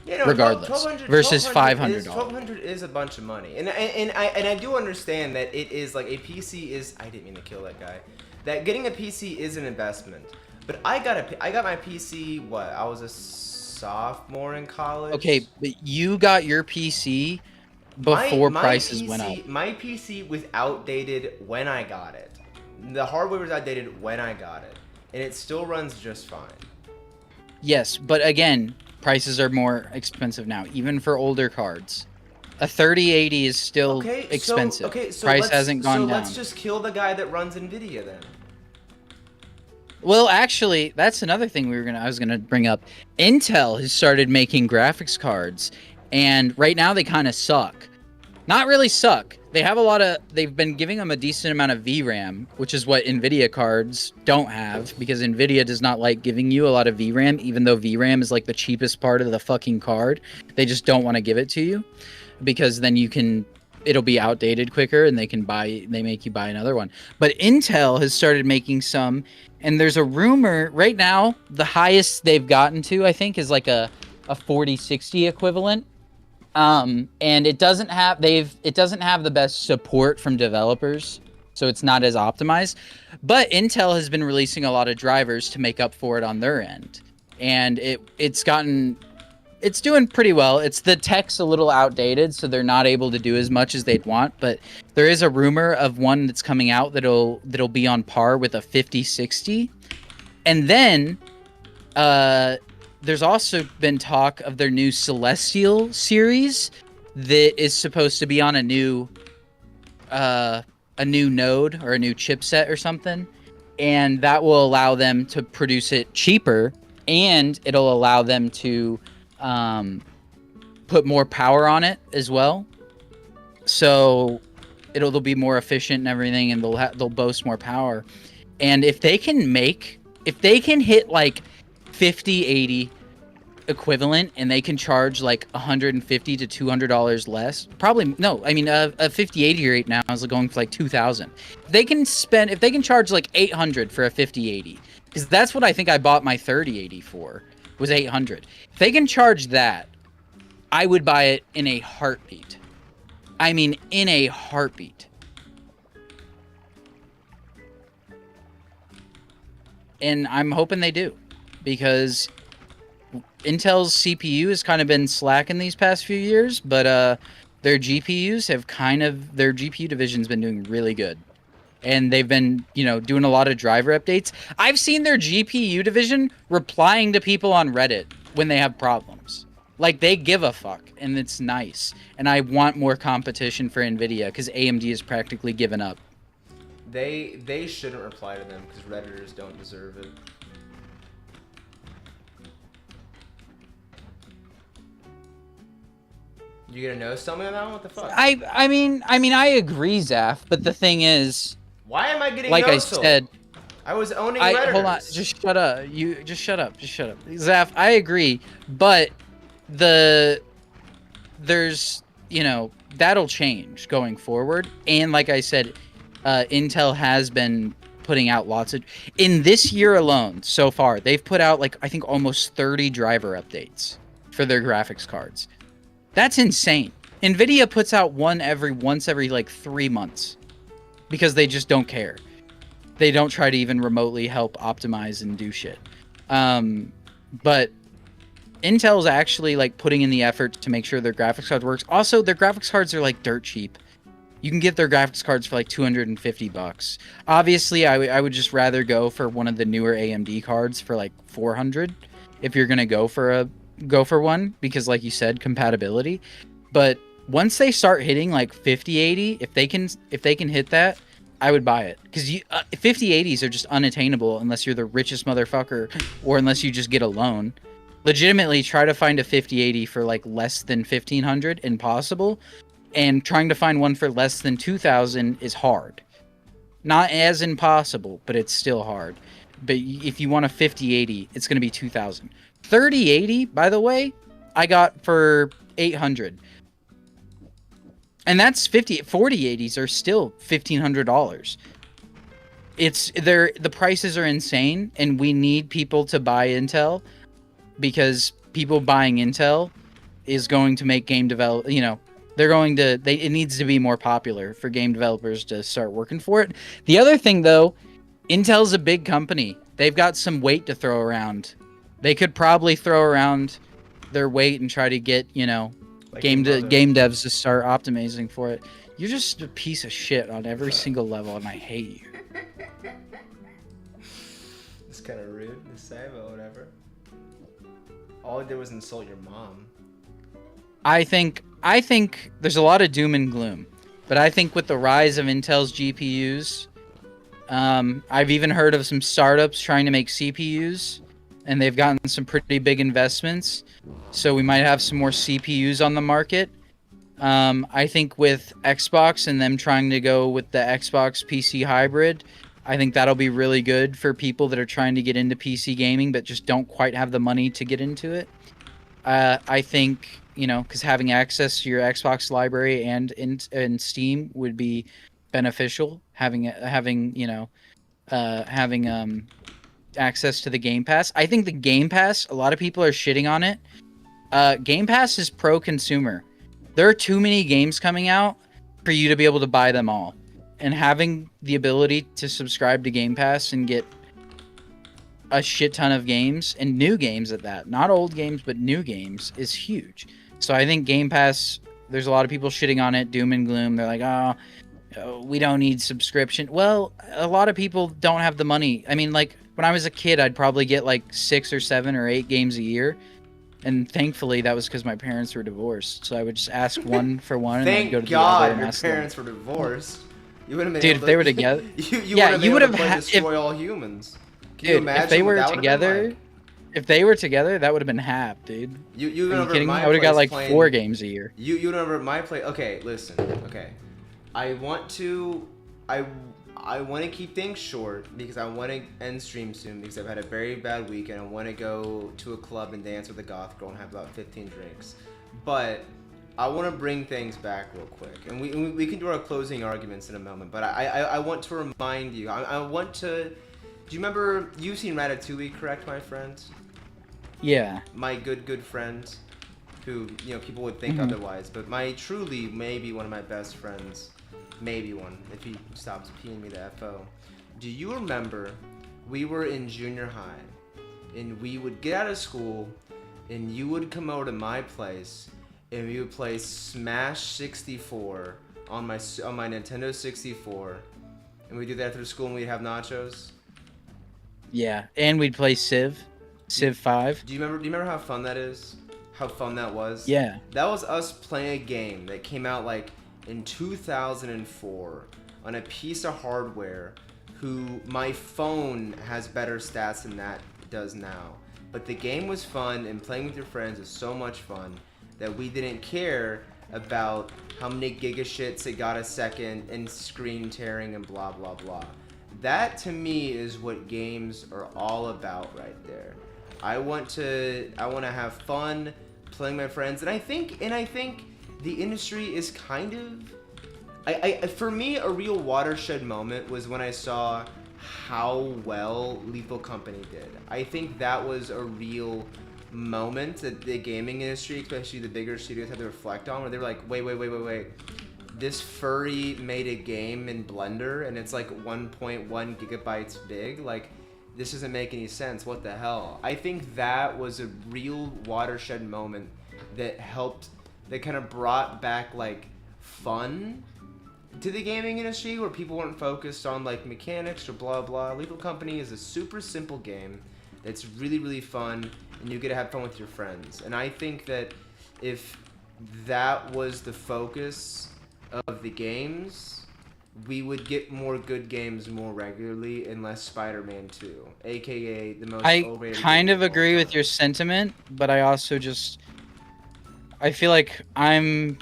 You know, regardless, versus $500. $1,200 is a bunch of money, and I do understand that it is like a PC is. I didn't mean to kill that guy. That getting a PC is an investment, but I got my PC. What? I was a sophomore in college. Okay, but you got your PC before prices went up. My PC was outdated when I got it. The hardware was outdated when I got it, and it still runs just fine. Yes, but again, prices are more expensive now, even for older cards. A 3080 is still expensive. So price hasn't gone down. So let's just kill the guy that runs Nvidia then. Well, actually, that's another thing I was gonna bring up. Intel has started making graphics cards, and right now they kind of suck. Not really suck. They've been giving them a decent amount of VRAM, which is what Nvidia cards don't have, because Nvidia does not like giving you a lot of VRAM, even though VRAM is like the cheapest part of the fucking card. They just don't want to give it to you, because then it'll be outdated quicker, and they make you buy another one. But Intel has started making some, and there's a rumor right now, the highest they've gotten to, I think, is like a 4060 equivalent. And it doesn't have the best support from developers, so it's not as optimized. But Intel has been releasing a lot of drivers to make up for it on their end, and it's doing pretty well. The tech's a little outdated, so they're not able to do as much as they'd want. But there is a rumor of one that's coming out that'll be on par with a 5060, and then there's also been talk of their new Celestial series that is supposed to be on a new node or a new chipset or something, and that will allow them to produce it cheaper, and it'll allow them to put more power on it as well. So they'll be more efficient and everything, and they'll boast more power. And if they can hit like 5080 equivalent, and they can charge like $150 to $200 less, probably no. I mean, a 5080 right now is going for like $2,000. If they can charge like $800 for a 5080, because that's what I think I bought my 3080 for, was $800. If they can charge that, I would buy it in a heartbeat. I mean, in a heartbeat. And I'm hoping they do, because Intel's CPU has kind of been slacking these past few years, but their GPU division's been doing really good. and they've been, doing a lot of driver updates. I've seen their GPU division replying to people on Reddit when they have problems. Like, they give a fuck, and it's nice. And I want more competition for NVIDIA, because AMD has practically given up. They shouldn't reply to them, because Redditors don't deserve it. You gonna know something on that one? What the fuck? I mean, I agree, Zaf, but the thing is, why am I getting like I no-sold? said, I was owning Redditors. hold on, just shut up. Just shut up. Zaf, I agree, but there's, that'll change going forward. And like I said, Intel has been putting out lots of, in this year alone so far, they've put out like, I think almost 30 driver updates for their graphics cards. That's insane. NVIDIA puts out once every like 3 months because they just don't care. They don't try to even remotely help optimize and do shit. But Intel's actually like putting in the effort to make sure their graphics card works. Also, their graphics cards are like dirt cheap. You can get their graphics cards for like $250. Obviously, I would just rather go for one of the newer AMD cards for like $400 if you're gonna go for one, because like you said, compatibility. But once they start hitting like 5080, if they can hit that, I would buy it, because 5080s are just unattainable unless you're the richest motherfucker or unless you just get a loan. Legitimately, try to find a 5080 for like less than $1,500, impossible. And trying to find one for less than $2,000 is hard. Not as impossible, but it's still hard. But if you want a 5080, it's going to be $2,000. 3080, by the way, I got for $800. And that's 4080s are still $1,500. The prices are insane, and we need people to buy Intel, because people buying Intel is going to make game develop, it needs to be more popular for game developers to start working for it. The other thing though, Intel's a big company. They've got some weight to throw around. They could probably throw around their weight and try to get, like game devs to start optimizing for it. You're just a piece of shit on every single level, and I hate you. It's kind of rude to say, but whatever. All I did was insult your mom. I think there's a lot of doom and gloom, but I think with the rise of Intel's GPUs, I've even heard of some startups trying to make CPUs, and they've gotten some pretty big investments. So we might have some more CPUs on the market. I think with Xbox and them trying to go with the Xbox PC hybrid, I think that'll be really good for people that are trying to get into PC gaming but just don't quite have the money to get into it. I think, because having access to your Xbox library and Steam would be beneficial. Having access to the Game Pass. I think the Game Pass, a lot of people are shitting on it. Game Pass is pro-consumer. There are too many games coming out for you to be able to buy them all. And having the ability to subscribe to Game Pass and get a shit ton of games, and new games at that, not old games, but new games, is huge. So I think Game Pass, there's a lot of people shitting on it, doom and gloom. They're like, we don't need subscription. Well, a lot of people don't have the money. I mean, like, when I was a kid, I'd probably get like 6 or 7 or 8 games a year. And thankfully, that was because my parents were divorced. So I would just ask one for one, and then go to the other and ask them. Thank God your parents were divorced. You wouldn't have been Dude, if they were together, you would have destroy all humans. Can you imagine if they were what together, like? If they were together, that would have been half, dude. You Are you kidding me? I would have got like 4 games a year. You remember my play? Okay, listen. Okay, I want to keep things short because I want to end stream soon because I've had a very bad week and I want to go to a club and dance with a goth girl and have about 15 drinks. But I want to bring things back real quick, and we can do our closing arguments in a moment. But I want to remind you. I want to. Do you remember? You've seen Ratatouille, correct, my friend? Yeah. My good friend, who people would think otherwise, but my truly maybe one of my best friends, maybe one if he stops peeing me the FO. Do you remember? We were in junior high, and we would get out of school, and you would come over to my place. And we would play Smash 64 on my Nintendo 64, and we do that after school and we'd have nachos. Yeah, and we'd play Civ 5. Do you remember how fun that is? How fun that was? Yeah. That was us playing a game that came out like in 2004 on a piece of hardware who my phone has better stats than that does now. But the game was fun, and playing with your friends is so much fun that we didn't care about how many gigashits it got a second and screen tearing and blah blah blah. That to me is what games are all about right there. I want to have fun playing with my friends, and I think the industry is kind of for me, a real watershed moment was when I saw how well Lethal Company did. I think that was a real moment that the gaming industry, especially the bigger studios, had to reflect on, where they were like, wait. This furry made a game in Blender, and it's like 1.1 gigabytes big. Like, this doesn't make any sense. What the hell? I think that was a real watershed moment that kind of brought back, like, fun to the gaming industry, where people weren't focused on like mechanics or blah blah. Lethal Company is a super simple game that's really really fun, and you get to have fun with your friends. And I think that if that was the focus of the games, we would get more good games more regularly, and less Spider-Man 2, aka the most overrated. I kind of agree with your sentiment, but I also I feel like I'm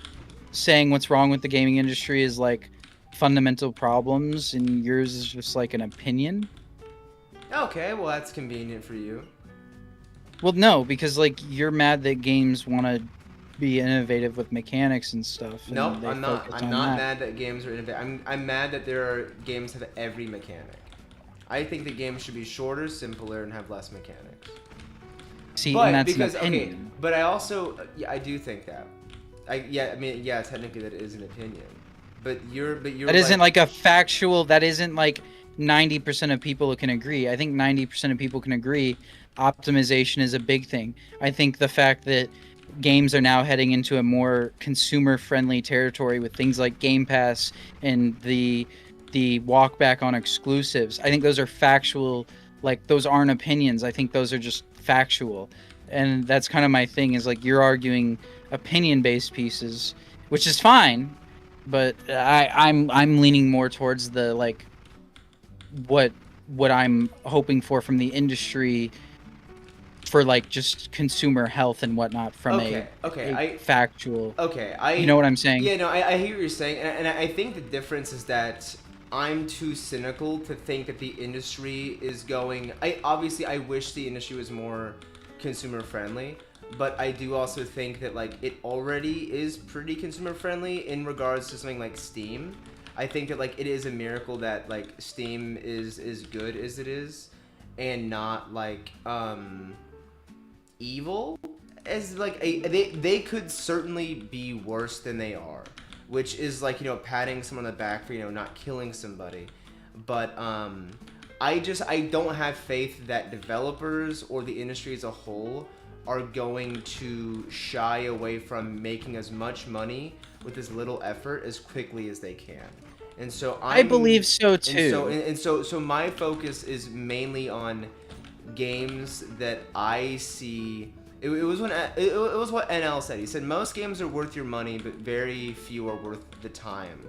saying what's wrong with the gaming industry is like fundamental problems, and yours is just like an opinion. Okay, well that's convenient for you. Well, no, because like you're mad that games want to be innovative with mechanics and stuff. And No, I'm not. focus I'm on not that. mad that games are innovative. I'm mad that there are games that have every mechanic. I think the games should be shorter, simpler, and have less mechanics. See, But and that's because an opinion. but I also I do think that. Technically that is an opinion. But you're That isn't like a factual. That isn't like 90% of people can agree. I think 90% of people can agree optimization is a big thing. I think the fact that games are now heading into a more consumer-friendly territory with things like Game Pass and the walk back on exclusives. I think those are factual. Like, those aren't opinions. I think those are just factual. And that's kind of my thing, is like you're arguing opinion-based pieces, which is fine, but I'm leaning more towards the like what I'm hoping for from the industry for like just consumer health and whatnot from a factual. Okay, you know what I'm saying? Yeah, no, I hear what you're saying, and I think the difference is that I'm too cynical to think that the industry is going. I wish the industry was more consumer friendly, but I do also think that like it already is pretty consumer friendly in regards to something like Steam. I think that like it is a miracle that like Steam is as good as it is, and not like evil as like they could certainly be worse than they are, which is like, you know, patting someone on the back for, you know, not killing somebody. But I don't have faith that developers or the industry as a whole are going to shy away from making as much money with as little effort as quickly as they can. And so I believe so too. And so my focus is mainly on games that I see. It was what NL said. He said most games are worth your money, but very few are worth the time.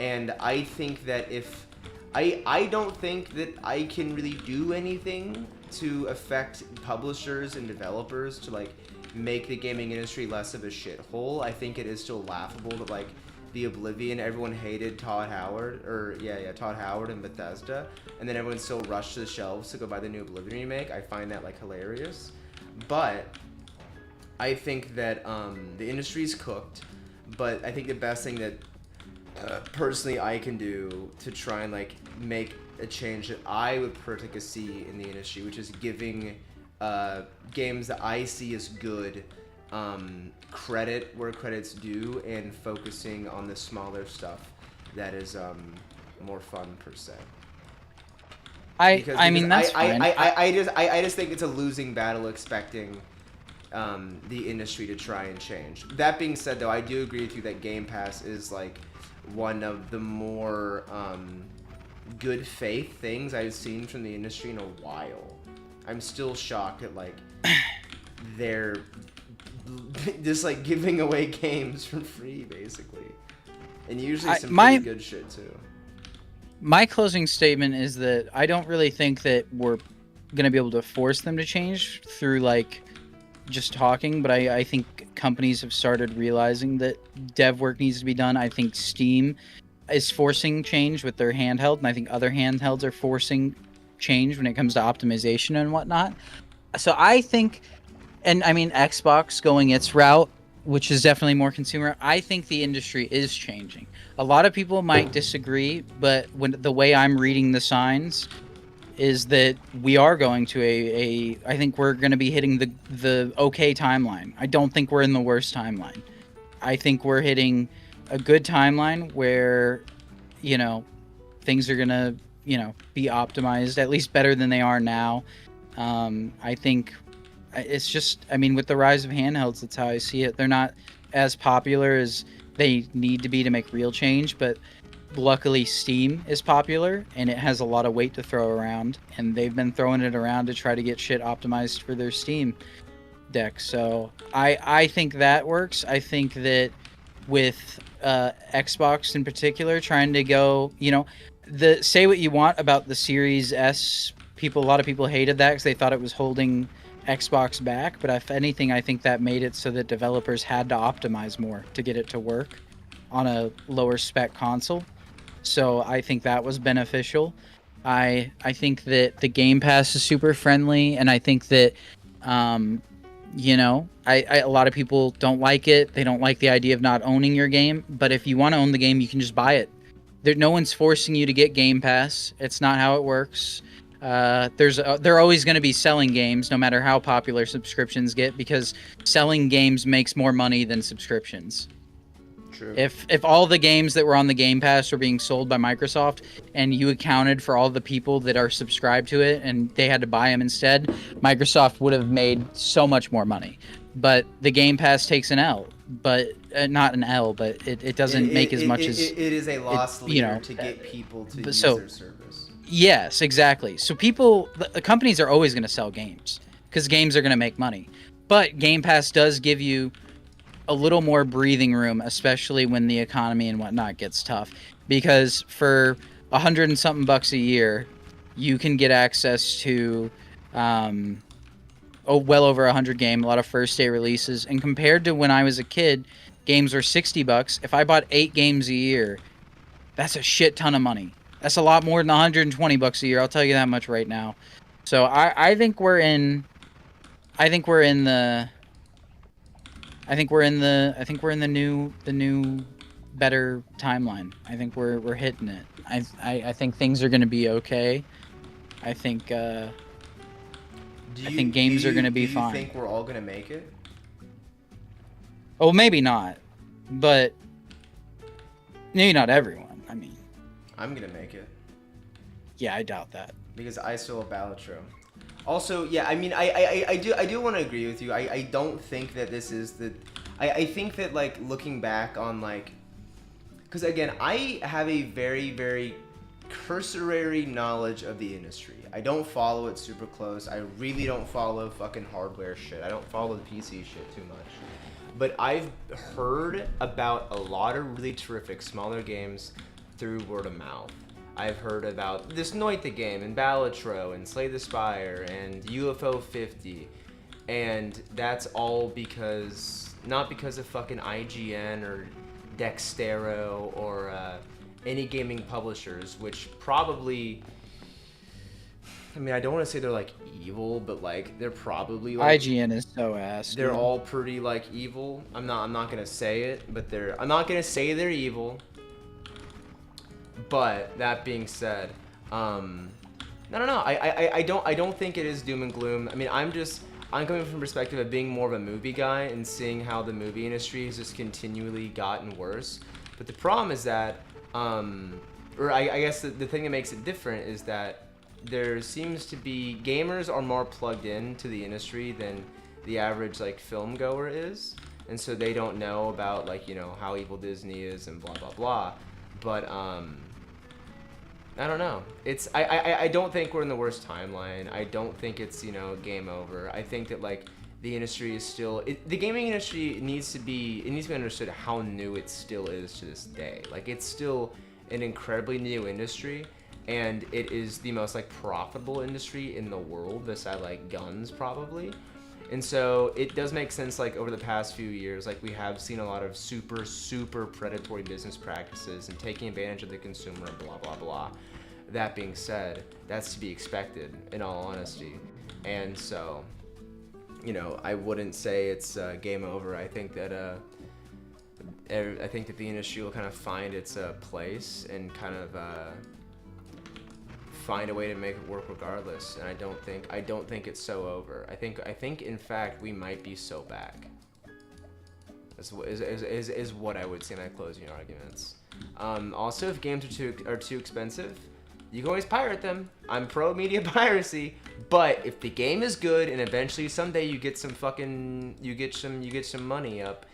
And I think that if I don't think that I can really do anything to affect publishers and developers to like make the gaming industry less of a shithole. I think it is still laughable that like the Oblivion, everyone hated Todd Howard and Bethesda, and then everyone still rushed to the shelves to go buy the new Oblivion remake. I find that like hilarious. But I think that the industry's cooked, but I think the best thing that personally I can do to try and like make a change that I would particularly see in the industry, which is giving games that I see as good credit where credit's due, and focusing on the smaller stuff that is more fun per se. I mean that's fine. I just think it's a losing battle expecting the industry to try and change. That being said, though, I do agree with you that Game Pass is like one of the more good faith things I've seen from the industry in a while. I'm still shocked at like they're just like giving away games for free basically, and usually some pretty good shit too. My closing statement is that I don't really think that we're going to be able to force them to change through like just talking, but I think companies have started realizing that dev work needs to be done. I think Steam is forcing change with their handheld, and I think other handhelds are forcing change when it comes to optimization and whatnot. So I think, and I mean Xbox going its route, which is definitely more consumer. I think the industry is changing. A lot of people might disagree, but when the way I'm reading the signs is that we are going to I think we're going to be hitting the okay timeline. I don't think we're in the worst timeline. I think we're hitting a good timeline where, you know, things are going to, you know, be optimized at least better than they are now. I think it's just, I mean, with the rise of handhelds, that's how I see it. They're not as popular as they need to be to make real change, but luckily Steam is popular and it has a lot of weight to throw around, and they've been throwing it around to try to get shit optimized for their Steam deck. So I think that works. I think that with Xbox in particular trying to go, you know, the say what you want about the Series S, a lot of people hated that because they thought it was holding Xbox back, but if anything, I think that made it so that developers had to optimize more to get it to work on a lower spec console. So I think that was beneficial. I think that the Game Pass is super friendly, and I think that, you know, a lot of people don't like it. They don't like the idea of not owning your game. But if you want to own the game, you can just buy it. No one's forcing you to get Game Pass. It's not how it works. They're always going to be selling games, no matter how popular subscriptions get, because selling games makes more money than subscriptions. True. If all the games that were on the Game Pass were being sold by Microsoft, and you accounted for all the people that are subscribed to it and they had to buy them instead, Microsoft would have made so much more money. But the Game Pass takes an L, but not an L, but it doesn't make as much as it is a loss leader, you know, to get people to use their service. Yes, exactly. So the companies are always going to sell games because games are going to make money. But Game Pass does give you a little more breathing room, especially when the economy and whatnot gets tough. Because for $100 and something a year, you can get access to well over 100 games, a lot of first day releases. And compared to when I was a kid, games were $60. If I bought 8 games a year, that's a shit ton of money. That's a lot more than $120 a year. I'll tell you that much right now. So I think we're in the new better timeline. I think we're hitting it. I think things are going to be okay. I think games are going to be fine. Do you think we're all going to make it? Oh, maybe not. But maybe not everyone. I mean, I'm gonna make it. Yeah, I doubt that. Because I still have Balatro. Also, yeah, I mean, I do want to agree with you. I don't think that this is the... I think that, like, looking back on, like... Because, again, I have a very, very cursory knowledge of the industry. I don't follow it super close. I really don't follow fucking hardware shit. I don't follow the PC shit too much. But I've heard about a lot of really terrific smaller games through word of mouth. I've heard about this Noita game and Balatro and Slay the Spire and UFO 50, and that's all because, not because of fucking IGN or Dextero or any gaming publishers, which probably, I mean, I don't want to say they're like evil, but like they're probably like, IGN is so ass. They're all pretty like evil. I'm not gonna say it, but I'm not gonna say they're evil. But that being said, no. I don't think it is doom and gloom. I mean, I'm coming from the perspective of being more of a movie guy and seeing how the movie industry has just continually gotten worse. But the problem is that, or I guess the thing that makes it different is that there seems to be, gamers are more plugged in to the industry than the average like film goer is, and so they don't know about, like, you know, how evil Disney is and blah blah blah. But I don't know. I don't think we're in the worst timeline. I don't think it's, game over. I think that like the industry is still the gaming industry needs to be understood how new it still is to this day. Like it's still an incredibly new industry, and it is the most like profitable industry in the world beside like guns probably. And so it does make sense, like over the past few years, like we have seen a lot of super predatory business practices and taking advantage of the consumer, blah, blah, blah. That being said, that's to be expected in all honesty. And so, I wouldn't say it's game over. I think that the industry will kind of find its place and kind of find a way to make it work regardless. And I don't think it's so over. I think in fact we might be so back. Is what I would say in my closing arguments. Also, if games are too expensive, you can always pirate them. I'm pro media piracy, but if the game is good and eventually someday you get some money up,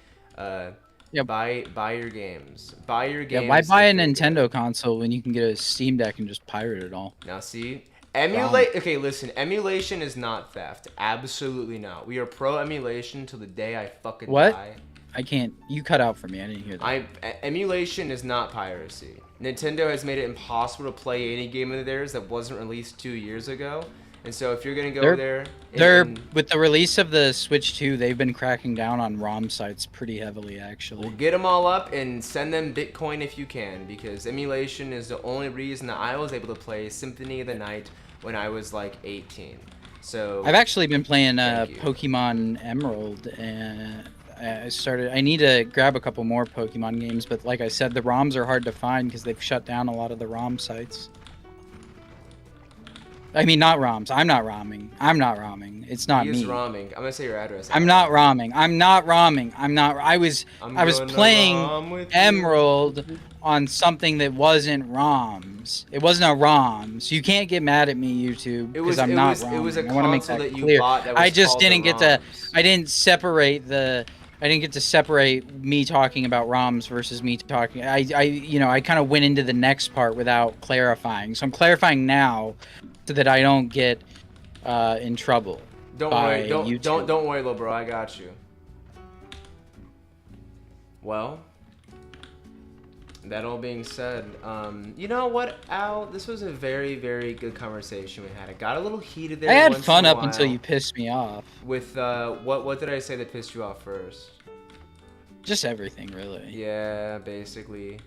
Yeah. buy your games. Buy your games. Yeah, why buy a if they're Nintendo good. console when you can get a Steam Deck and just pirate it all? Now see, Wrong. Okay, listen. Emulation is not theft. Absolutely not. We are pro emulation till the day I fucking What? die. I can't. You cut out for me. I didn't hear that. Emulation is not piracy. Nintendo has made it impossible to play any game of theirs that wasn't released 2 years ago. And so if you're gonna go They're with the release of the Switch 2, they've been cracking down on ROM sites pretty heavily, actually. Well, get them all up and send them Bitcoin if you can, because emulation is the only reason that I was able to play Symphony of the Night when I was like 18. So I've actually been playing Thank you. Pokemon Emerald, and I need to grab a couple more Pokemon games, but like I said, the ROMs are hard to find because they've shut down a lot of the ROM sites. I mean, not ROMs. I'm not ROMing. It's not he me. is ROMing. I'm gonna say your address. I'm not ROMing. I was playing ROM with you. Emerald on something that wasn't ROMs. It wasn't a ROM, so you can't get mad at me, YouTube, because I'm not ROMing. It was a I want to make console that you clear. bought that was I just called didn't the get to. ROMs. I didn't get to separate me talking about ROMs versus me talking. I kind of went into the next part without clarifying. So I'm clarifying now, so that I don't get in trouble. Don't by worry, don't YouTube. worry, little bro. I got you. Well, that all being said, you know what, Al? This was a very, very good conversation we had. It got a little heated there. I had once fun in a up until while you pissed me off. With what did I say that pissed you off first? Just everything, really. Yeah, basically.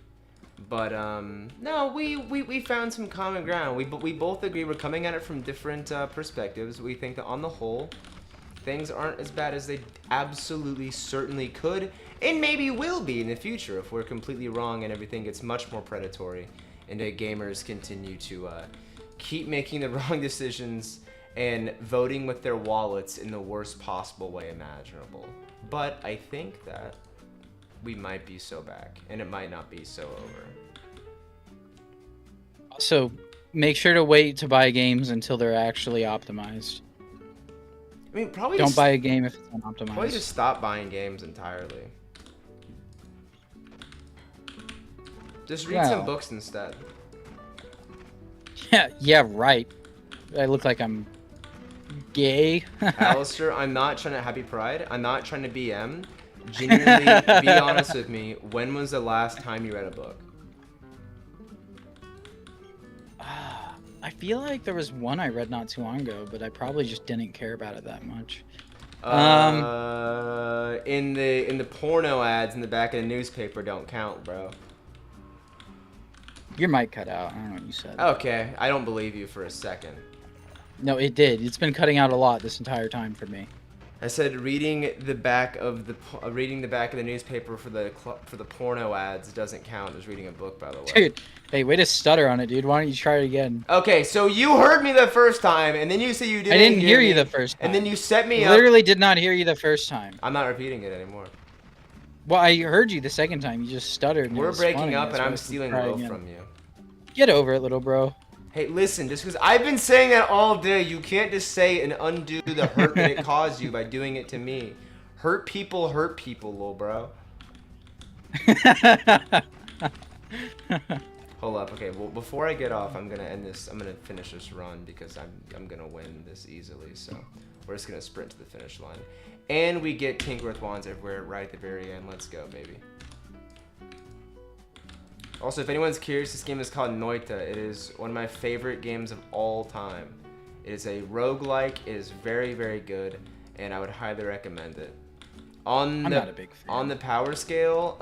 But no, we found some common ground. We both agree we're coming at it from different perspectives. We think that on the whole, things aren't as bad as they absolutely certainly could, and maybe will be in the future if we're completely wrong and everything gets much more predatory, and gamers continue to keep making the wrong decisions and voting with their wallets in the worst possible way imaginable. But I think that we might be so back, and it might not be so over. Also, make sure to wait to buy games until they're actually optimized. I mean, probably Don't just, buy a game if it's unoptimized. probably just stop buying games entirely. Just read some Well. books instead. Yeah, right. I look like I'm gay. Alistair, I'm not trying to happy pride. I'm not trying to BM. Genuinely, be honest with me. When was the last time you read a book? I feel like there was one I read not too long ago, but I probably just didn't care about it that much. In the porno ads in the back of the newspaper don't count, bro. Your mic cut out. I don't know what you said. Okay, I don't believe you for a second. No, it did. It's been cutting out a lot this entire time for me. I said reading the back of the newspaper for the porno ads doesn't count as reading a book, by the way. Dude, hey, way to stutter on it, dude. Why don't you try it again? Okay, so you heard me the first time, and then you said you didn't. I didn't hear me, you the first time. And then you set me I up. literally did not hear you the first time. I'm not repeating it anymore. Well, I heard you the second time. You just stuttered. And it We're was breaking funny. up, That's and why I'm I said stealing try Will again. from you. Get over it, little bro. Hey, listen, just because I've been saying that all day, you can't just say and undo the hurt that it caused you by doing it to me. Hurt people, little bro. Hold up. Okay. Well, before I get off, I'm gonna end this. I'm gonna finish this run because I'm gonna win this easily. So we're just gonna sprint to the finish line, and we get Kinkworth wands everywhere right at the very end. Let's go, baby. Also, if anyone's curious, this game is called Noita. It is one of my favorite games of all time. It is a roguelike. It is very, very good, and I would highly recommend it. I'm not a big fan. On the power scale,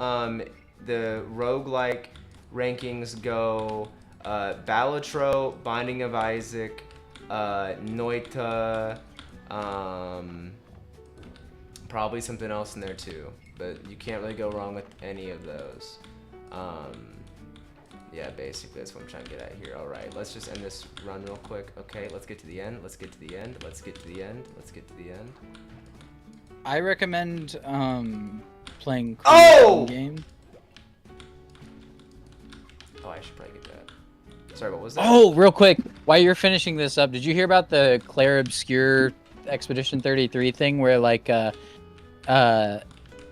the roguelike rankings go Balatro, Binding of Isaac, Noita, probably something else in there too, but you can't really go wrong with any of those. Yeah, basically that's what I'm trying to get at here. All right, let's just end this run real quick. Okay, let's get to the end. Let's get to the end. Let's get to the end. Let's get to the end. I recommend playing game. Oh, I should probably get that. Sorry, what was that? Oh, real quick, while you're finishing this up, did you hear about the Claire Obscure Expedition 33 thing where like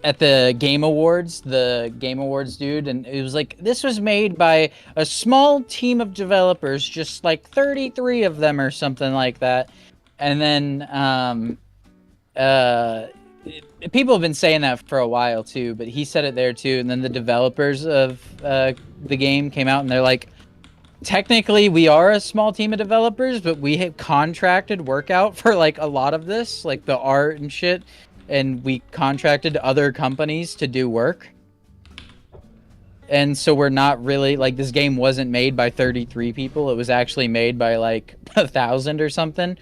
at the Game Awards, dude, and it was like, this was made by a small team of developers, just like 33 of them or something like that. And then people have been saying that for a while too, but he said it there too. And then the developers of the game came out and they're like, technically we are a small team of developers, but we have contracted work out for like a lot of this, like the art and shit. And we contracted other companies to do work. And so we're not really, like, this game wasn't made by 33 people. It was actually made by, like, 1,000 or something.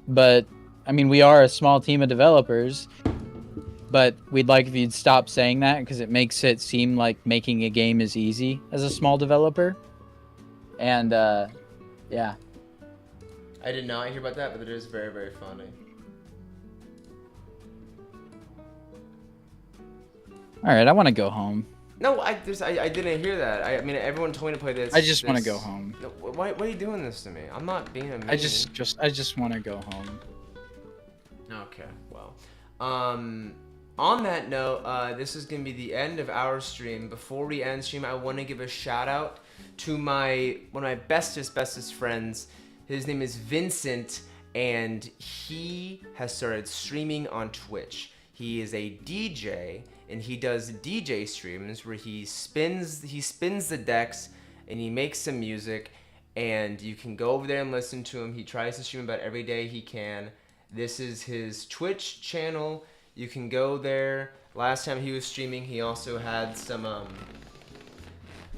But, I mean, we are a small team of developers. But we'd like if you'd stop saying that, because it makes it seem like making a game is easy as a small developer. And, yeah. I did not hear about that, but it is very, very funny. All right, I want to go home. No, I didn't hear that. I mean, everyone told me to play this. I just want to go home. No, why are you doing this to me? I'm not being a mean. I just want to go home. Okay, well, on that note, this is gonna be the end of our stream. Before we end stream, I want to give a shout out to one of my bestest friends. His name is Vincent, and he has started streaming on Twitch. He is a DJ, and he does DJ streams where he spins the decks and he makes some music, and you can go over there and listen to him. He tries to stream about every day he can. This is his Twitch channel. You can go there. Last time he was streaming, he also had some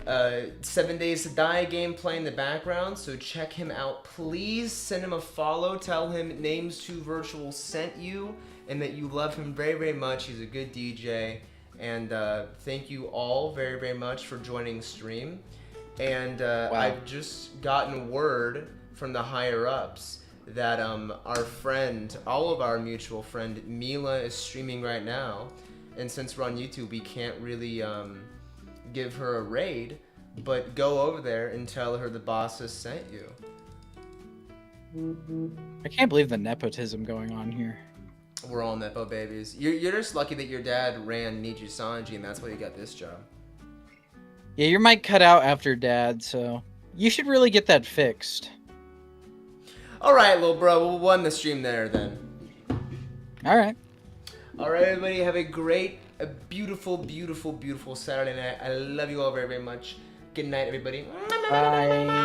7 Days to Die gameplay in the background, so check him out. Please send him a follow. Tell him Names2Virtual sent you and that you love him very, very much. He's a good DJ. And thank you all very, very much for joining stream. And wow. I've just gotten word from the higher-ups that our friend, all of our mutual friend, Mila, is streaming right now. And since we're on YouTube, we can't really give her a raid, but go over there and tell her the boss has sent you. I can't believe the nepotism going on here. We're all Nepo babies. You're just lucky that your dad ran Niji Sanji, and that's why you got this job. Yeah, your mic cut out after Dad, so you should really get that fixed. All right, little bro. We'll end the stream there then. All right. All right, everybody. Have a beautiful, beautiful, beautiful Saturday night. I love you all very, very much. Good night, everybody. Bye.